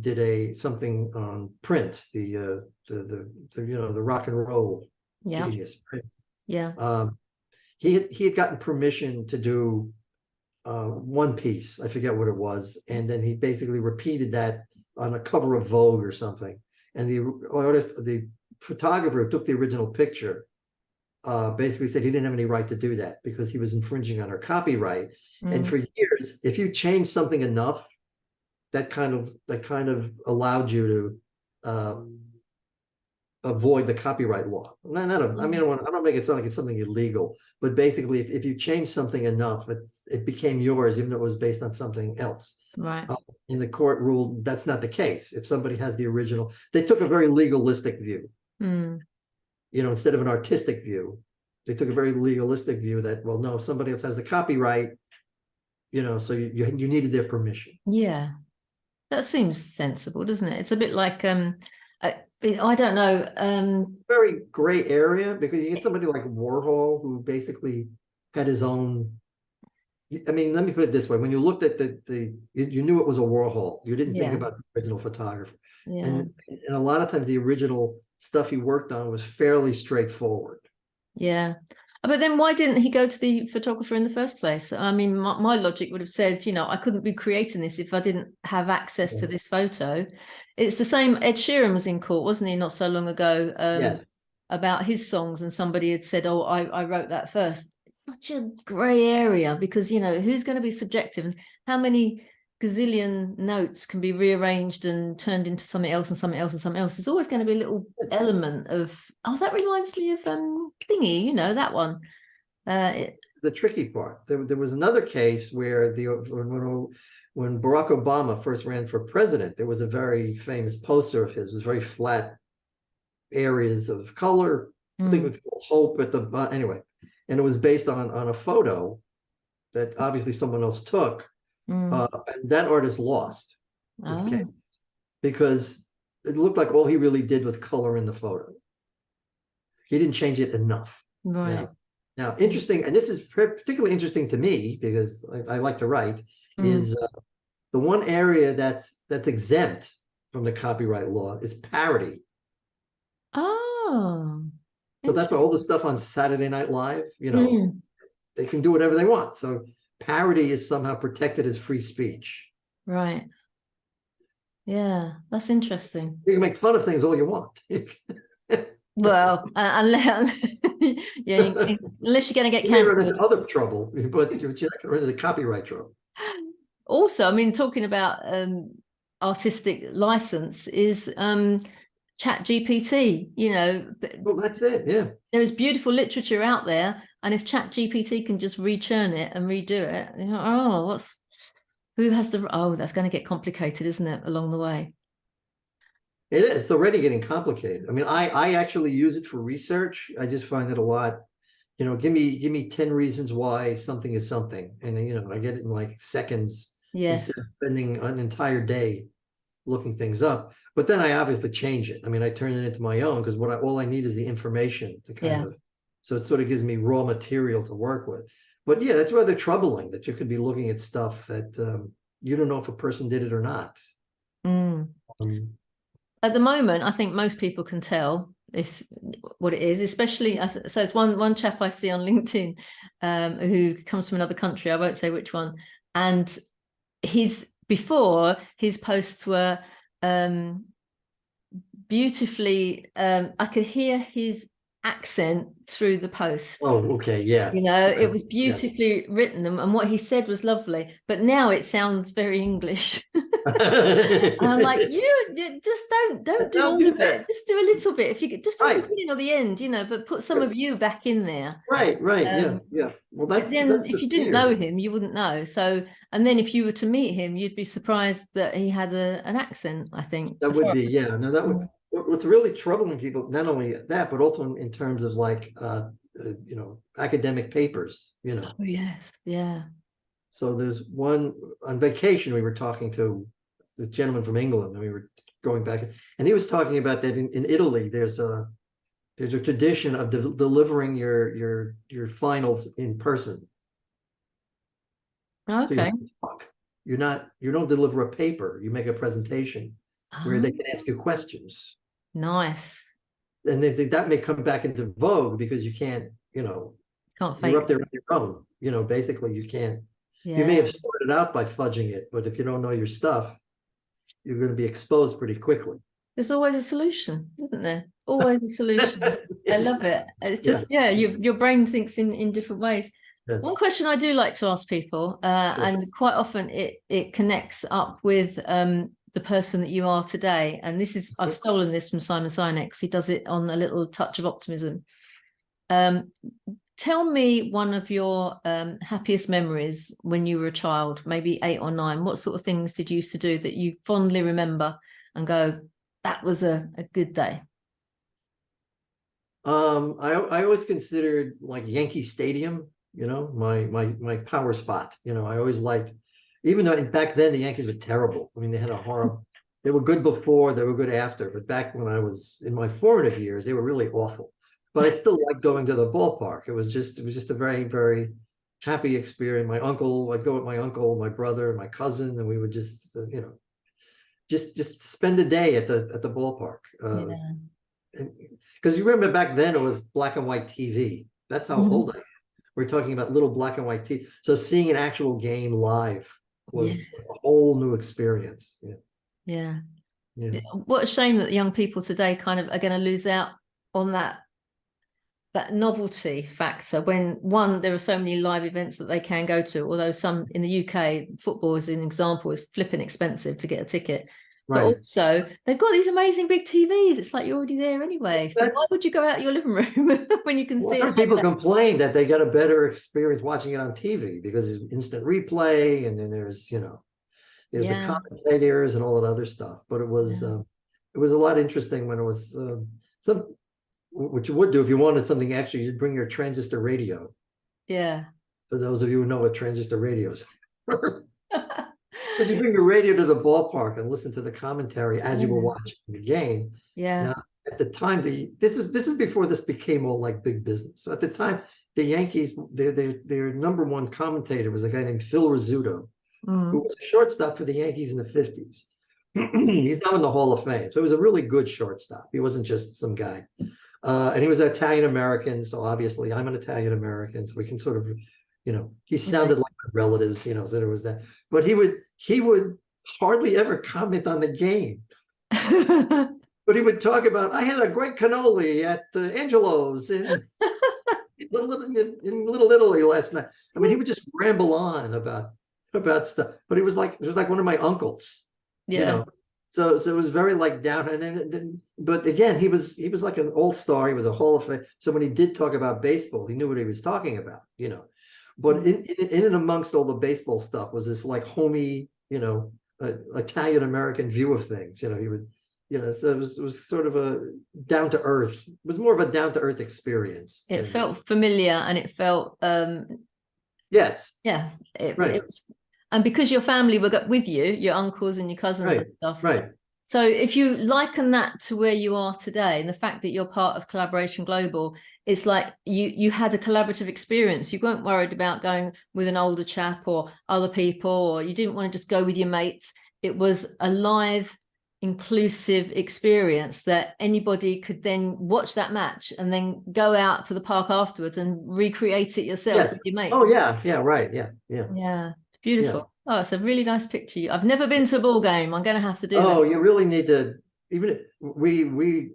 did something on Prince, the rock and roll genius. Prince. Yeah. He had gotten permission to do one piece. I forget what it was, and then he basically repeated that on a cover of Vogue or something. And the photographer who took the original picture basically said he didn't have any right to do that because he was infringing on her copyright. And for years, if you change something enough, that kind of allowed you to avoid the copyright law. I don't make it sound like it's something illegal, but basically, if you change something enough, it became yours, even though it was based on something else. Right. And the court ruled that's not the case. If somebody has the original, they took a very legalistic view. Instead of an artistic view, they took a very legalistic view that, well, no, somebody else has the copyright, so you needed their permission. Yeah, that seems sensible, doesn't it? It's a bit like I don't know. Very gray area, because you get somebody like Warhol who basically had his own. I mean, let me put it this way: when you looked at you knew it was a Warhol. You didn't think about the original photographer, and a lot of times the original stuff he worked on was fairly straightforward. Yeah. But then why didn't he go to the photographer in the first place? I mean, my logic would have said, I couldn't be creating this if I didn't have access to this photo. It's the same. Ed Sheeran was in court, wasn't he, not so long ago, Yes. about his songs, and somebody had said, oh, I wrote that first. It's such a grey area because, who's going to be subjective, and how many gazillion notes can be rearranged and turned into something else and something else and something else. There's always going to be a little element of, oh, that reminds me of thingy, that one. The tricky part. There was another case where when Barack Obama first ran for president, there was a very famous poster of his. It was very flat areas of color. I think it was called Hope at the anyway, and it was based on a photo that obviously someone else took. And that artist lost his case because it looked like all he really did was color in the photo. He didn't change it enough. Right. Now, interesting, and this is particularly interesting to me because I like to write, is the one area that's exempt from the copyright law is parody. Oh. So that's why all the stuff on Saturday Night Live, they can do whatever they want. So parody is somehow protected as free speech. Right. Yeah, that's interesting. You can make fun of things all you want. Well, unless you're going to get You may run cancelled. into other trouble, but you're not going to run into copyright trouble. Also, I mean, talking about artistic license is ChatGPT. Well, that's it. Yeah, there is beautiful literature out there, and if ChatGPT can just rechurn it and redo it, who has the? Oh, that's going to get complicated, isn't it? Along the way. it is. It's already getting complicated. I mean, I actually use it for research. I just find it a lot. Give me 10 reasons why something is something, and I get it in like seconds. Yes. Instead of spending an entire day looking things up. But then I obviously change it. I mean, I turn it into my own because all I need is the information to kind of. So it sort of gives me raw material to work with. But yeah, that's rather troubling that you could be looking at stuff that you don't know if a person did it or not. At the moment, I think most people can tell what it is, especially so it's one chap I see on LinkedIn who comes from another country. I won't say which one. And his posts were beautifully, I could hear his accent through the post. Oh, okay, yeah. It was beautifully written, and what he said was lovely, but now it sounds very English. And I'm like, you just don't do all of it. Just do a little bit. If you could just do the beginning or the end, but put some of you back in there. Right. Yeah. Well, that's if you didn't know him, you wouldn't know. So, and then if you were to meet him, you'd be surprised that he had an accent. I think that would be, yeah. No, that would. What's really troubling people, not only that, but also in terms of like, academic papers. Oh yes, yeah. So there's one on vacation we were talking to the gentleman from England, and we were going back, and he was talking about that in Italy, there's a tradition of delivering your finals in person. So Okay. you don't deliver a paper, you make a presentation where they can ask you questions. Nice. And they think that may come back into vogue because you can't, Can't you're up fake. there on your own, basically you can't. You may Yeah. have started out by fudging it, but if you don't know your stuff, you're going to be exposed pretty quickly. There's always a solution, isn't there? Always a solution. I Yes. love it. It's just, your brain thinks in different ways. Yes. One question I do like to ask people, Sure. and quite often it connects up with the person that you are today. And this is, I've stolen this from Simon Sinek. He does it on a little touch of optimism. Tell me one of your happiest memories when you were a child, maybe 8 or 9. What sort of things did you used to do that you fondly remember and go, that was a good day? I always considered like Yankee Stadium, my power spot. I always liked, even though back then the Yankees were terrible. I mean, they had a horrible, they were good before, they were good after, but back when I was in my formative years, they were really awful. But I still liked going to the ballpark. It was just a very, very happy experience. I'd go with my uncle, my brother, my cousin, and we would just, just spend the day at the ballpark. Because you remember back then it was black and white TV. That's how old I am. We're talking about little black and white TV. So seeing an actual game live was a whole new experience. Yeah. What a shame that young people today kind of are going to lose out on that novelty factor when, one, there are so many live events that they can go to, although some in the UK, football as an example, is flipping expensive to get a ticket. But also they've got these amazing big TVs. It's like you're already there anyway. So why would you go out your living room when you can see it? People complain that they got a better experience watching it on TV because it's instant replay, and then there's there's the commentators and all that other stuff. But it was a lot interesting when it was what you would do if you wanted something extra, you'd bring your transistor radio. Yeah. For those of you who know what transistor radios are. But you bring your radio to the ballpark and listen to the commentary as you were watching the game. Yeah. Now, at the time, this is before this became all like big business. So at the time, the Yankees, their number one commentator was a guy named Phil Rizzuto, who was a shortstop for the Yankees in the 50s. He's now in the Hall of Fame. So he was a really good shortstop. He wasn't just some guy. And he was Italian American. So obviously I'm an Italian American. So we can sort of, he sounded like relatives, so there was that. But he would hardly ever comment on the game. But he would talk about, I had a great cannoli at Angelo's in Little Italy last night. I mean, he would just ramble on about stuff. But it was like one of my uncles. So it was very like down. And then but again, he was like an all-star. He was a Hall of Fame. So when he did talk about baseball, he knew what he was talking about, But in and amongst all the baseball stuff was this like homey, Italian American view of things. He would, so it was sort of a down to earth. It was more of a down to earth experience. It felt familiar, and it felt yes. Yeah. It was, and because your family were with you, your uncles and your cousins and stuff. Right. So if you liken that to where you are today, and the fact that you're part of Collaboration Global, it's like you had a collaborative experience. You weren't worried about going with an older chap or other people, or you didn't want to just go with your mates. It was a live, inclusive experience that anybody could then watch that match and then go out to the park afterwards and recreate it yourself with your mates. Oh yeah, right, yeah. Beautiful. Yeah. Oh, it's a really nice picture. I've never been to a ball game. I'm going to have to do that. Oh, you really need to. Even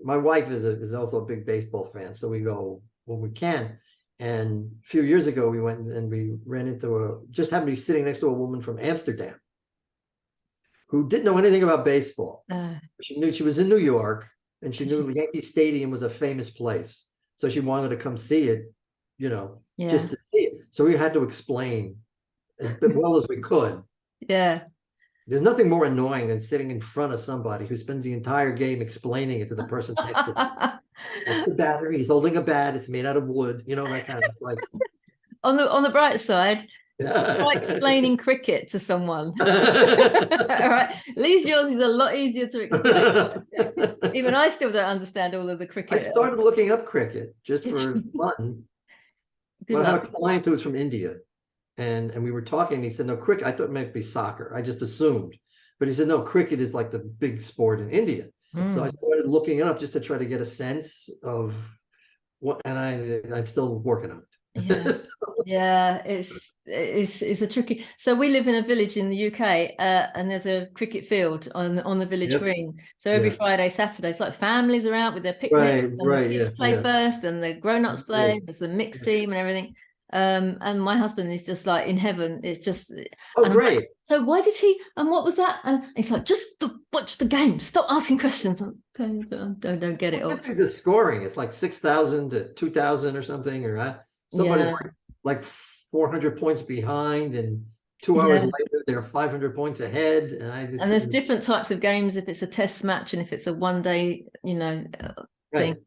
my wife is also a big baseball fan, so we go when we can. And a few years ago, we went and we ran into just happened to be sitting next to a woman from Amsterdam who didn't know anything about baseball. She knew she was in New York, and she knew Yankee Stadium was a famous place, so she wanted to come see it, just to see it. So we had to explain as well as we could. Yeah. There's nothing more annoying than sitting in front of somebody who spends the entire game explaining it to the person next to them. That's the batter. He's holding a bat. It's made out of wood. That kind of like. On the bright side, Try explaining cricket to someone. All right. At least yours is a lot easier to explain. Even I still don't understand all of the I cricket. started looking up cricket just for fun. Good But I had luck. a client who was from India, and we were talking, and he said, no, cricket, I thought it might be soccer. I just assumed. But he said, no, cricket is like the big sport in India. So I started looking it up just to try to get a sense of what, and I'm still working on it. Yeah. Yeah, it's a tricky. So we live in a village in the UK, and there's a cricket field on the village Yep. green. So every Yeah. Friday, Saturday, it's like families are out with their Right, picnics, and the right, kids yeah, play yeah. first, and the grown-ups play. Right. There's the mixed Yeah. team and everything. And my husband is just like in heaven. It's just, Oh, and I'm like, great. so why did he? And what was that? And he's like, just watch the game. Stop asking questions. I'm, okay, don't get it all. What's the scoring? It's like 6,000 to 2,000 or something, or somebody's Yeah. like 400 points behind, and 2 hours Yeah. later they're 500 points ahead, and I just And there's couldn't. different types of games if it's a test match and if it's a one-day, thing. Right.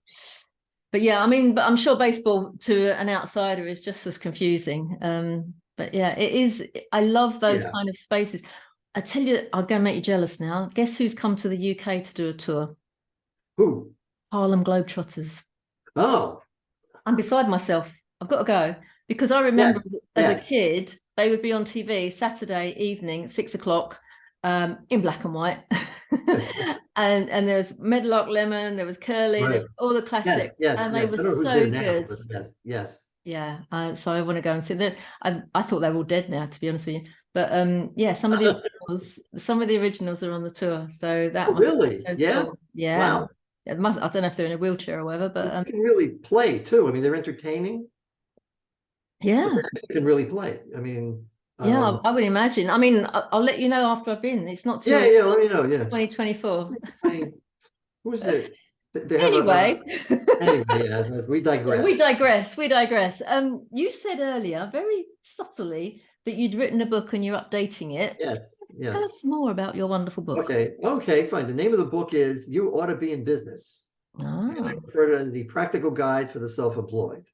But yeah, I mean, but I'm sure baseball to an outsider is just as confusing. But yeah, it is. I love those Yeah. kind of spaces. I tell you, I'm going to make you jealous now. Guess who's come to the UK to do a tour? Who? Harlem Globetrotters. Oh, I'm beside myself. I've got to go because I remember yes, as a yes. kid, they would be on TV Saturday evening, 6 o'clock, in black and white. and there's Medlock Lemon, there was Curly, Right. all the classics, Yes, yes, and they yes. were I don't know who's there so now, good. but yes, yes. Yeah, so I want to go and see that. I thought they were all dead now, to be honest with you. But yeah, some of the originals are on the tour, so that Oh, must be really? so Yeah. cool. Yeah, Wow. it must. I don't know if they're in a wheelchair or whatever, but They can really play too. I mean, they're entertaining, but yeah. they can really play. I mean, Yeah, I would imagine. I mean, I'll let you know after I've been. It's not yeah, till yeah. Let me know. Yeah. 2024. I mean, who's it? They have Anyway, anyway. Yeah, we digress. we digress. We digress. You said earlier, very subtly, that you'd written a book and you're updating it. Yes, yes. Tell us more about your wonderful book. Okay, okay, fine. The name of the book is "You Ought to Be in Business." And I Oh, refer to it as the practical guide for the self-employed.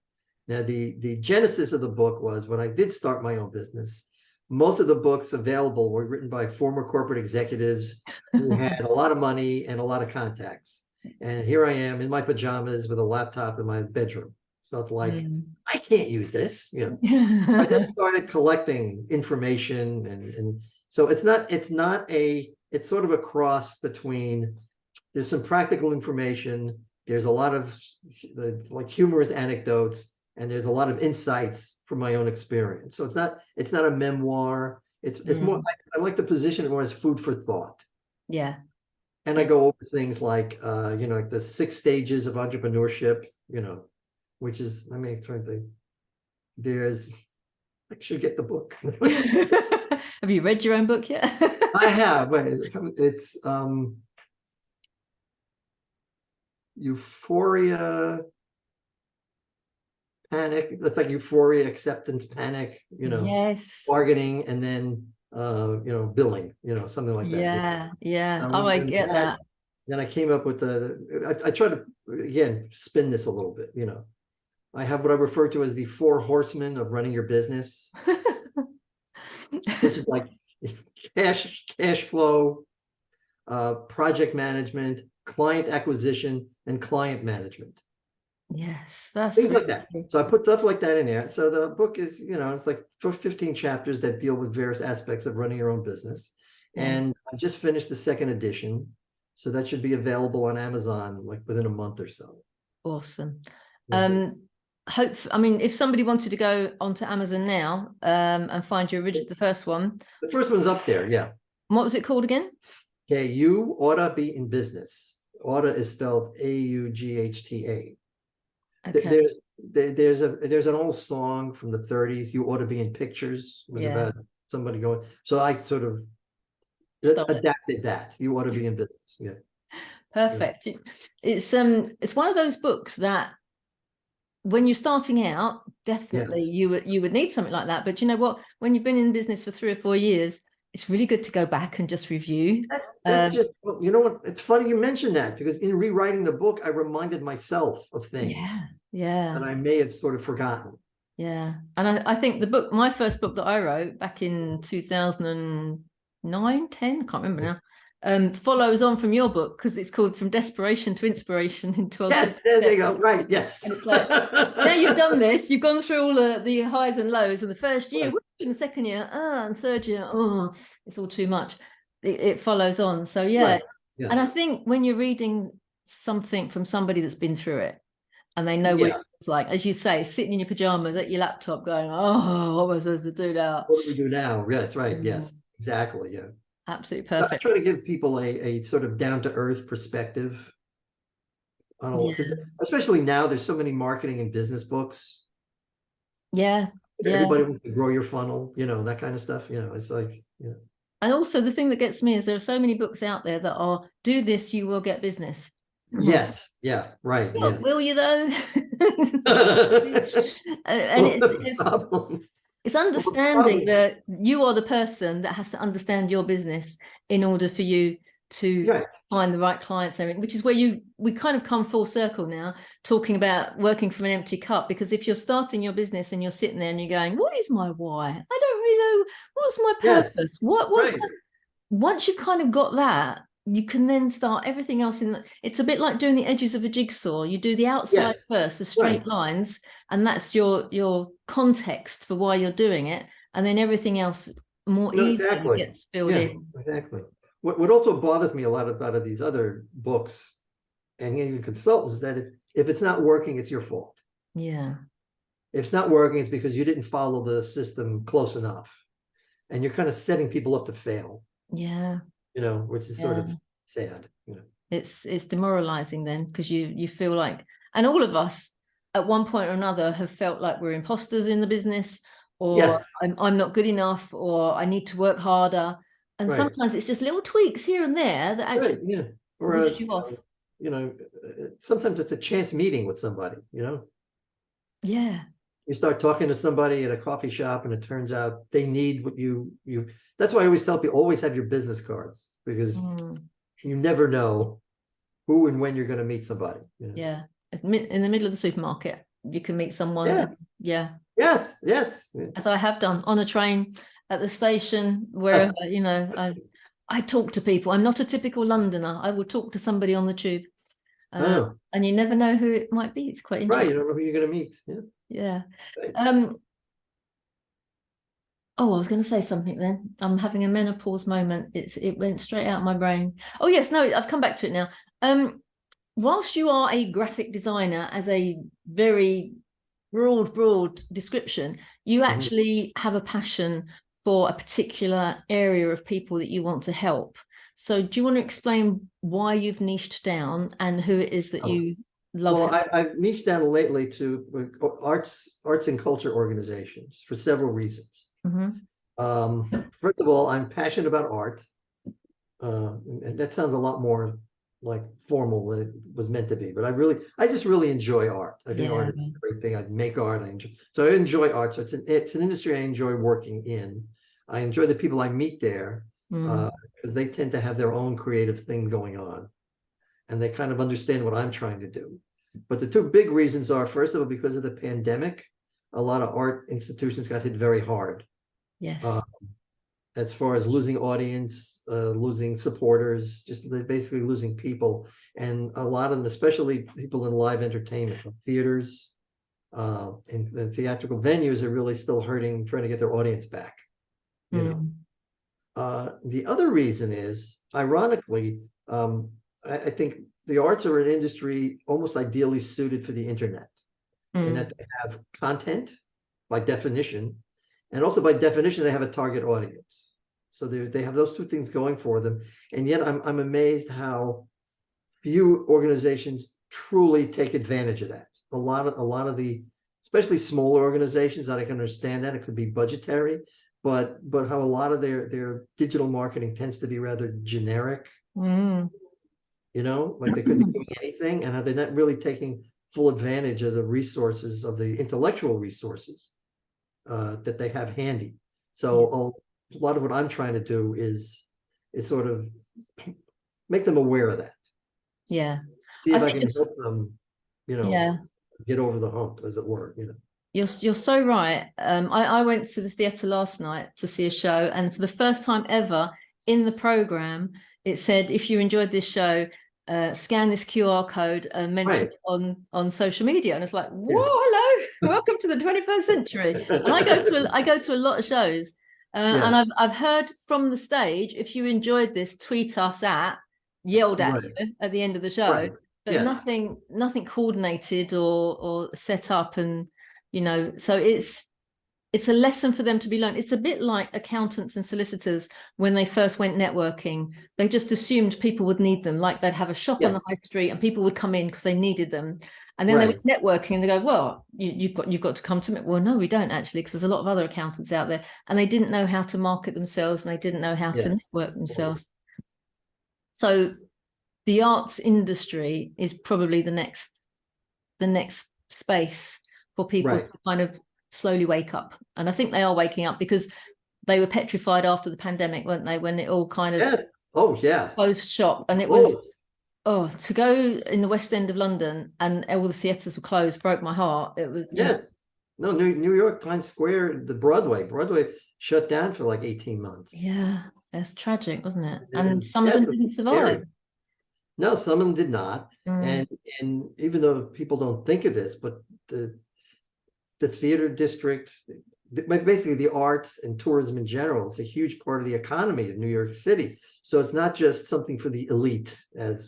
Now, the genesis of the book was when I did start my own business. Most of the books available were written by former corporate executives who had a lot of money and a lot of contacts. And here I am in my pajamas with a laptop in my bedroom. So it's like, I can't use this. I just started collecting information, and so it's sort of a cross between, there's some practical information, there's a lot of like humorous anecdotes, and there's a lot of insights from my own experience. So it's not a memoir. It's more, I like to position it more as food for thought. Yeah. And I go over things like like the 6 stages of entrepreneurship, which is, I mean, trying to think. I should get the book. Have you read your own book yet? I have, but it's Euphoria, Panic. It's like Euphoria, Acceptance, Panic, Yes. bargaining, and then billing, something like that. Yeah. Oh, I get that. Then I came up with I try to, again, spin this a little bit, I have what I refer to as the 4 horsemen of running your business, which is like cash flow, project management, client acquisition, and client management. Yes, that's Things really like that. So I put stuff like that in there. So the book is, it's like 15 chapters that deal with various aspects of running your own business. And I just finished the 2nd edition. So that should be available on Amazon like within a month or so. Awesome. I mean, if somebody wanted to go onto Amazon now and find your original, the first one. The first one's up there, yeah. What was it called again? Okay, You Oughta Be in Business. Oughta is spelled AUGHTA. Okay. There's an old song from the 30s, You Ought to Be in Pictures. It was about somebody going. So I sort of adapted that. You Ought to Be in Business. Yeah. Perfect. It's one of those books that when you're starting out, definitely you would need something like that. But you know what? When you've been in business for 3 or 4 years, it's really good to go back and just review. That's just, you know what? It's funny you mentioned that, because in rewriting the book, I reminded myself of things that I may have sort of forgotten. Yeah. And I think the book, my first book that I wrote back in 2009, 10, can't remember now, follows on from your book because it's called From Desperation to Inspiration in 12 Yes, there you go. Steps. Right. Yes. And it's like, now you've done this, you've gone through all the highs and lows in the first year, Right. in the second year, and third year, it's all too much. It follows on. So yeah. Right. Yes. And I think when you're reading something from somebody that's been through it and they know what Yeah. it's like, as you say, sitting in your pajamas at your laptop going, oh, what am I supposed to do now? What do we do now? Yes. Right. Yes. Mm, Exactly. Yeah. absolutely I perfect. try to give people a sort of down to earth perspective on all, Yeah. because especially now there's so many marketing and business books. Yeah. Yeah. Everybody wants to grow your funnel, that kind of stuff. It's like, And also the thing that gets me is there are so many books out there that are do this, you will get business. yes. Yeah. Right. Yeah. Will you though? And Well, the problem. it's Well, the understanding problem. that you are the person that has to understand your business in order for you to Right. find the right clients, which is where we kind of come full circle now, talking about working from an empty cup. Because if you're starting your business and you're sitting there and you're going, what is my why? I don't really know what's my Yes. purpose. What's Right. once you've kind of got that, you can then start everything else it's a bit like doing the edges of a jigsaw. You do the outside Yes. first, the Right. straight lines, and that's your context for why you're doing it, and then everything else more No, easily exactly. gets filled Yeah, in. exactly. What also bothers me a lot about these other books and even consultants is that if it's not working, it's your fault. Yeah. If it's not working, it's because you didn't follow the system close enough. And you're kind of setting people up to fail, Yeah. which is sort Yeah. of sad. It's demoralizing then, because you feel like, and all of us at one point or another have felt like we're imposters in the business, or Yes, I'm not good enough, or I need to work harder. And right, sometimes it's just little tweaks here and there that right, actually yeah. Or lift you off. sometimes it's a chance meeting with somebody. Yeah. You start talking to somebody at a coffee shop and it turns out they need what you that's why I always tell people, always have your business cards, because Mm, you never know who and when you're going to meet somebody. yeah. In the middle of the supermarket, you can meet someone. Yeah. Yeah. Yes. Yes. As I have done on a train, at the station, wherever, I talk to people. I'm not a typical Londoner. I will talk to somebody on the tube. Oh, And you never know who it might be. It's quite right. interesting. You don't know who you're going to meet. Yeah. Yeah. Right. Oh, I was going to say something then. I'm having a menopause moment. It went straight out of my brain. Oh yes, no, I've come back to it now. Whilst you are a graphic designer, as a very broad description, you actually have a passion for a particular area of people that you want to help. So do you want to explain why you've niched down and who it is that Oh. you love? Well, I've niched down lately to arts and culture organizations for several reasons. First of all, I'm passionate about art. And that sounds a lot more like formal than it was meant to be, but I just really enjoy art. I think art is a great thing. I make art. I enjoy art. So it's an industry I enjoy working in. I enjoy the people I meet there, because they tend to have their own creative thing going on, and they kind of understand what I'm trying to do. But the two big reasons are, first of all, because of the pandemic, a lot of art institutions got hit very hard. Yes. As far as losing audience, losing supporters, just basically losing people. And a lot of them, especially people in live entertainment, theaters, and the theatrical venues, are really still hurting, trying to get their audience back. The other reason is, ironically, I think the arts are an industry almost ideally suited for the internet, in that they have content by definition, and also by definition, they have a target audience. So they have those two things going for them. And yet I'm amazed how few organizations truly take advantage of that. A lot of the, especially smaller organizations, I can understand that it could be budgetary, but how a lot of their digital marketing tends to be rather generic. Like they couldn't be doing anything, and how they're not really taking full advantage of the resources, of the intellectual resources that they have handy. So a lot of what I'm trying to do is sort of make them aware of that. Yeah. See I if I think can help them, yeah. get over the hump, as it were. You're so right. I went to the theatre last night to see a show, and for the first time ever in the programme, it said, if you enjoyed this show, scan this QR code and mention Right. it on social media. And it's like, whoa, Yeah. hello, welcome to the 21st century. And I go to a lot of shows, Yeah. and I've heard from the stage, if you enjoyed this, tweet us yelled at Right. you at the end of the show, Right. but Yes. nothing coordinated or set up. And so it's a lesson for them to be learned. It's a bit like accountants and solicitors when they first went networking. They just assumed people would need them, like they'd have a shop on the Yes. high street and people would come in because they needed them. And then they Right. were networking and they go, well, you've got to come to me. Well, no, we don't actually, because there's a lot of other accountants out there, and they didn't know how to market themselves and they didn't know how to Yeah. network themselves. So the arts industry is probably the next space for people Right. to kind of slowly wake up. And I think they are waking up, because they were petrified after the pandemic, weren't they, when it all kind of Yes. Oh, yeah. closed shop. And it was, to go in the West End of London and all the theatres were closed broke my heart. It was, Yes. No, New York, Times Square, the Broadway shut down for like 18 months. yeah, it's tragic, wasn't it? It And is, some of yeah, them didn't survive. scary. No, some of them did not. And even though people don't think of this, but the theater district, basically the arts and tourism in general, is a huge part of the economy of New York City. So it's not just something for the elite,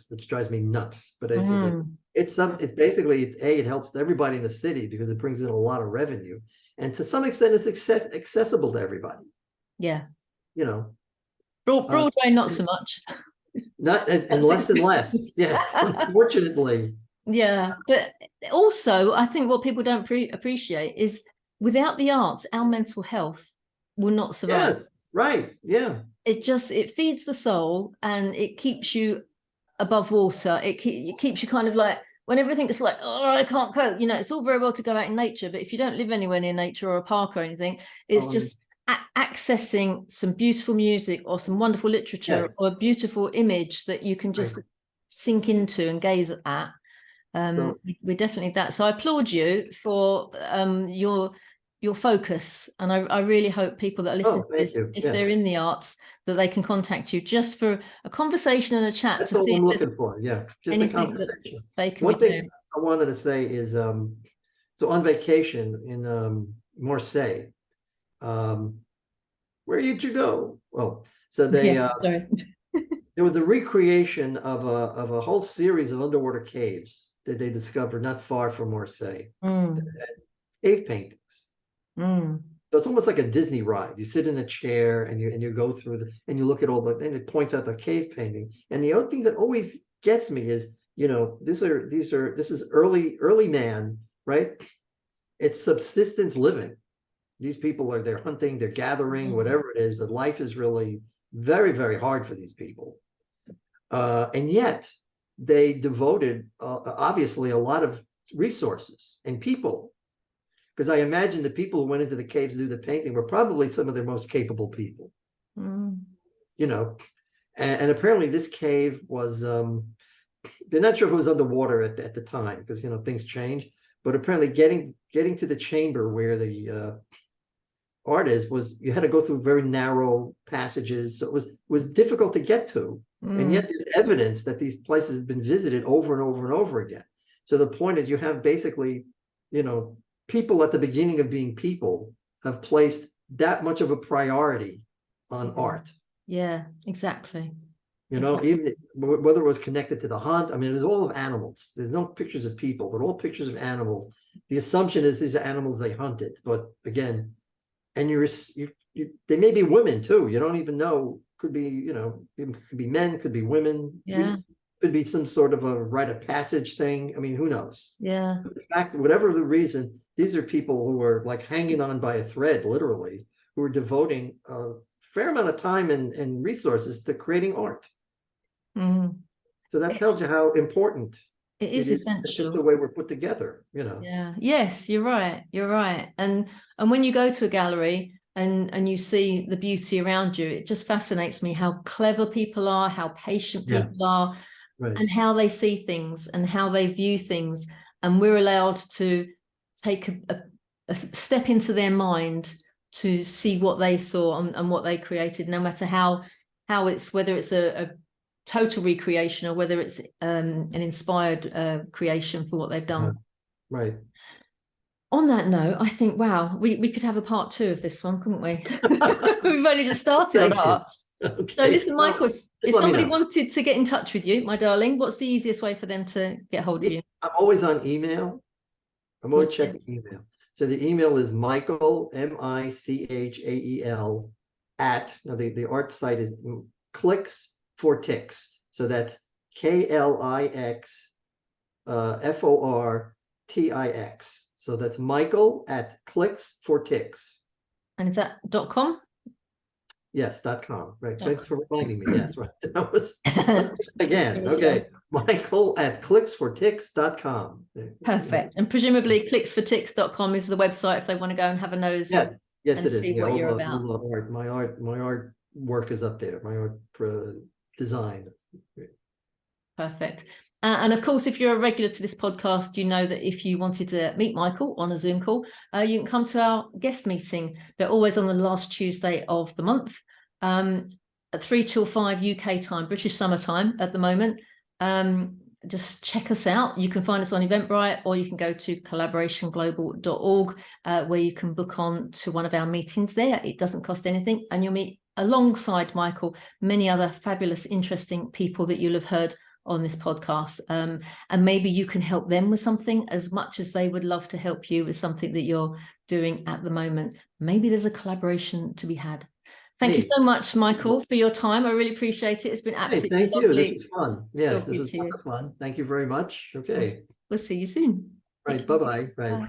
which drives me nuts, but it's basically, it helps everybody in the city because it brings in a lot of revenue. And to some extent, it's accessible to everybody. Yeah. Broadway, not so much. Not and less and less. Yes, unfortunately. Yeah, but also I think what people don't appreciate is, without the arts, our mental health will not survive. Yes, right. Yeah. It feeds the soul and it keeps you above water. It keeps you kind of like, when everything's like, oh, I can't cope. It's all very well to go out in nature, but if you don't live anywhere near nature or a park or anything, it's just accessing some beautiful music or some wonderful literature or a beautiful image that you can just sink into and gaze at. We're definitely that. So I applaud you for your focus, and I really hope people that are listening to this, if they're in the arts, that they can contact you just for a conversation and a chat. That's to all see I'm if looking for. Yeah, just a conversation. They can One be thing doing. I wanted to say is, so on vacation in Marseille, where did you go? Well, so they there was a recreation of a whole series of underwater caves that they discovered not far from Marseille. Cave paintings. So it's almost like a Disney ride. You sit in a chair and you go through and you look at and it points out the cave painting. And the other thing that always gets me is, this is early man, right? It's subsistence living. These people they're hunting, they're gathering, whatever it is, but life is really very, very hard for these people. And yet they devoted obviously a lot of resources and people, because I imagine the people who went into the caves to do the painting were probably some of their most capable people. And apparently this cave was, they're not sure if it was underwater at the time, because things change, but apparently getting to the chamber where the art was, you had to go through very narrow passages, so it was difficult to get to. And yet there's evidence that these places have been visited over and over and over again. So the point is, you have basically, people at the beginning of being people have placed that much of a priority on art. Yeah, exactly. Even whether it was connected to the hunt. I mean, it was all of animals. There's no pictures of people, but all pictures of animals. The assumption is these are animals they hunted, but again, and they may be women too. You don't even know. Could be, it could be men, could be women. Yeah. Could be some sort of a rite of passage thing. I mean, who knows? Yeah. But the fact, whatever the reason, these are people who are like hanging on by a thread, literally, who are devoting a fair amount of time and resources to creating art. So that tells you how important it is essential. It's just the way we're put together, Yeah. Yes, you're right. You're right. And when you go to a gallery and you see the beauty around you, it just fascinates me how clever people are, how patient people are, and how they see things and how they view things. And we're allowed to take step into their mind to see what they saw and what they created, no matter how it's, whether it's a total recreation or whether it's an inspired creation for what they've done. Right. On that note, I think, wow, we could have a part 2 of this one, couldn't we? We've only just started on ours. Okay. So listen, Michael, if somebody know. wanted to get in touch with you, my darling, what's the easiest way for them to get hold of you? I'm always on email. I'm always checking email. So the email is Micheal, Michael, at, now the art site is Clicks for Ticks. So that's KLIX FORTIX. So that's Micheal at Clicks for Ticks. And is that .com? Yes, .com. Right. Thanks for reminding me. Yes, right. That was again. Okay. Micheal at clicksforticks.com. Perfect. And presumably clicksforticks.com is the website if they want to go and have a nose. Yes, yes, it is. See what you're about. My art work is up there. My art design. Perfect. And of course, if you're a regular to this podcast, you know that if you wanted to meet Michael on a Zoom call, you can come to our guest meeting. They're always on the last Tuesday of the month, at 3 till 5 UK time, British summer time at the moment. Just check us out. You can find us on Eventbrite, or you can go to collaborationglobal.org, where you can book on to one of our meetings there. It doesn't cost anything, and you'll meet alongside Michael many other fabulous, interesting people that you'll have heard on this podcast, and maybe you can help them with something as much as they would love to help you with something that you're doing at the moment. Maybe there's a collaboration to be had. Thank you so much, Michael, for your time. I really appreciate it. It's been absolutely thank lovely. you. This was fun. Yes, this was fun. Thank you very much. Okay. We'll see you soon. Right. Bye-bye. Right. Bye.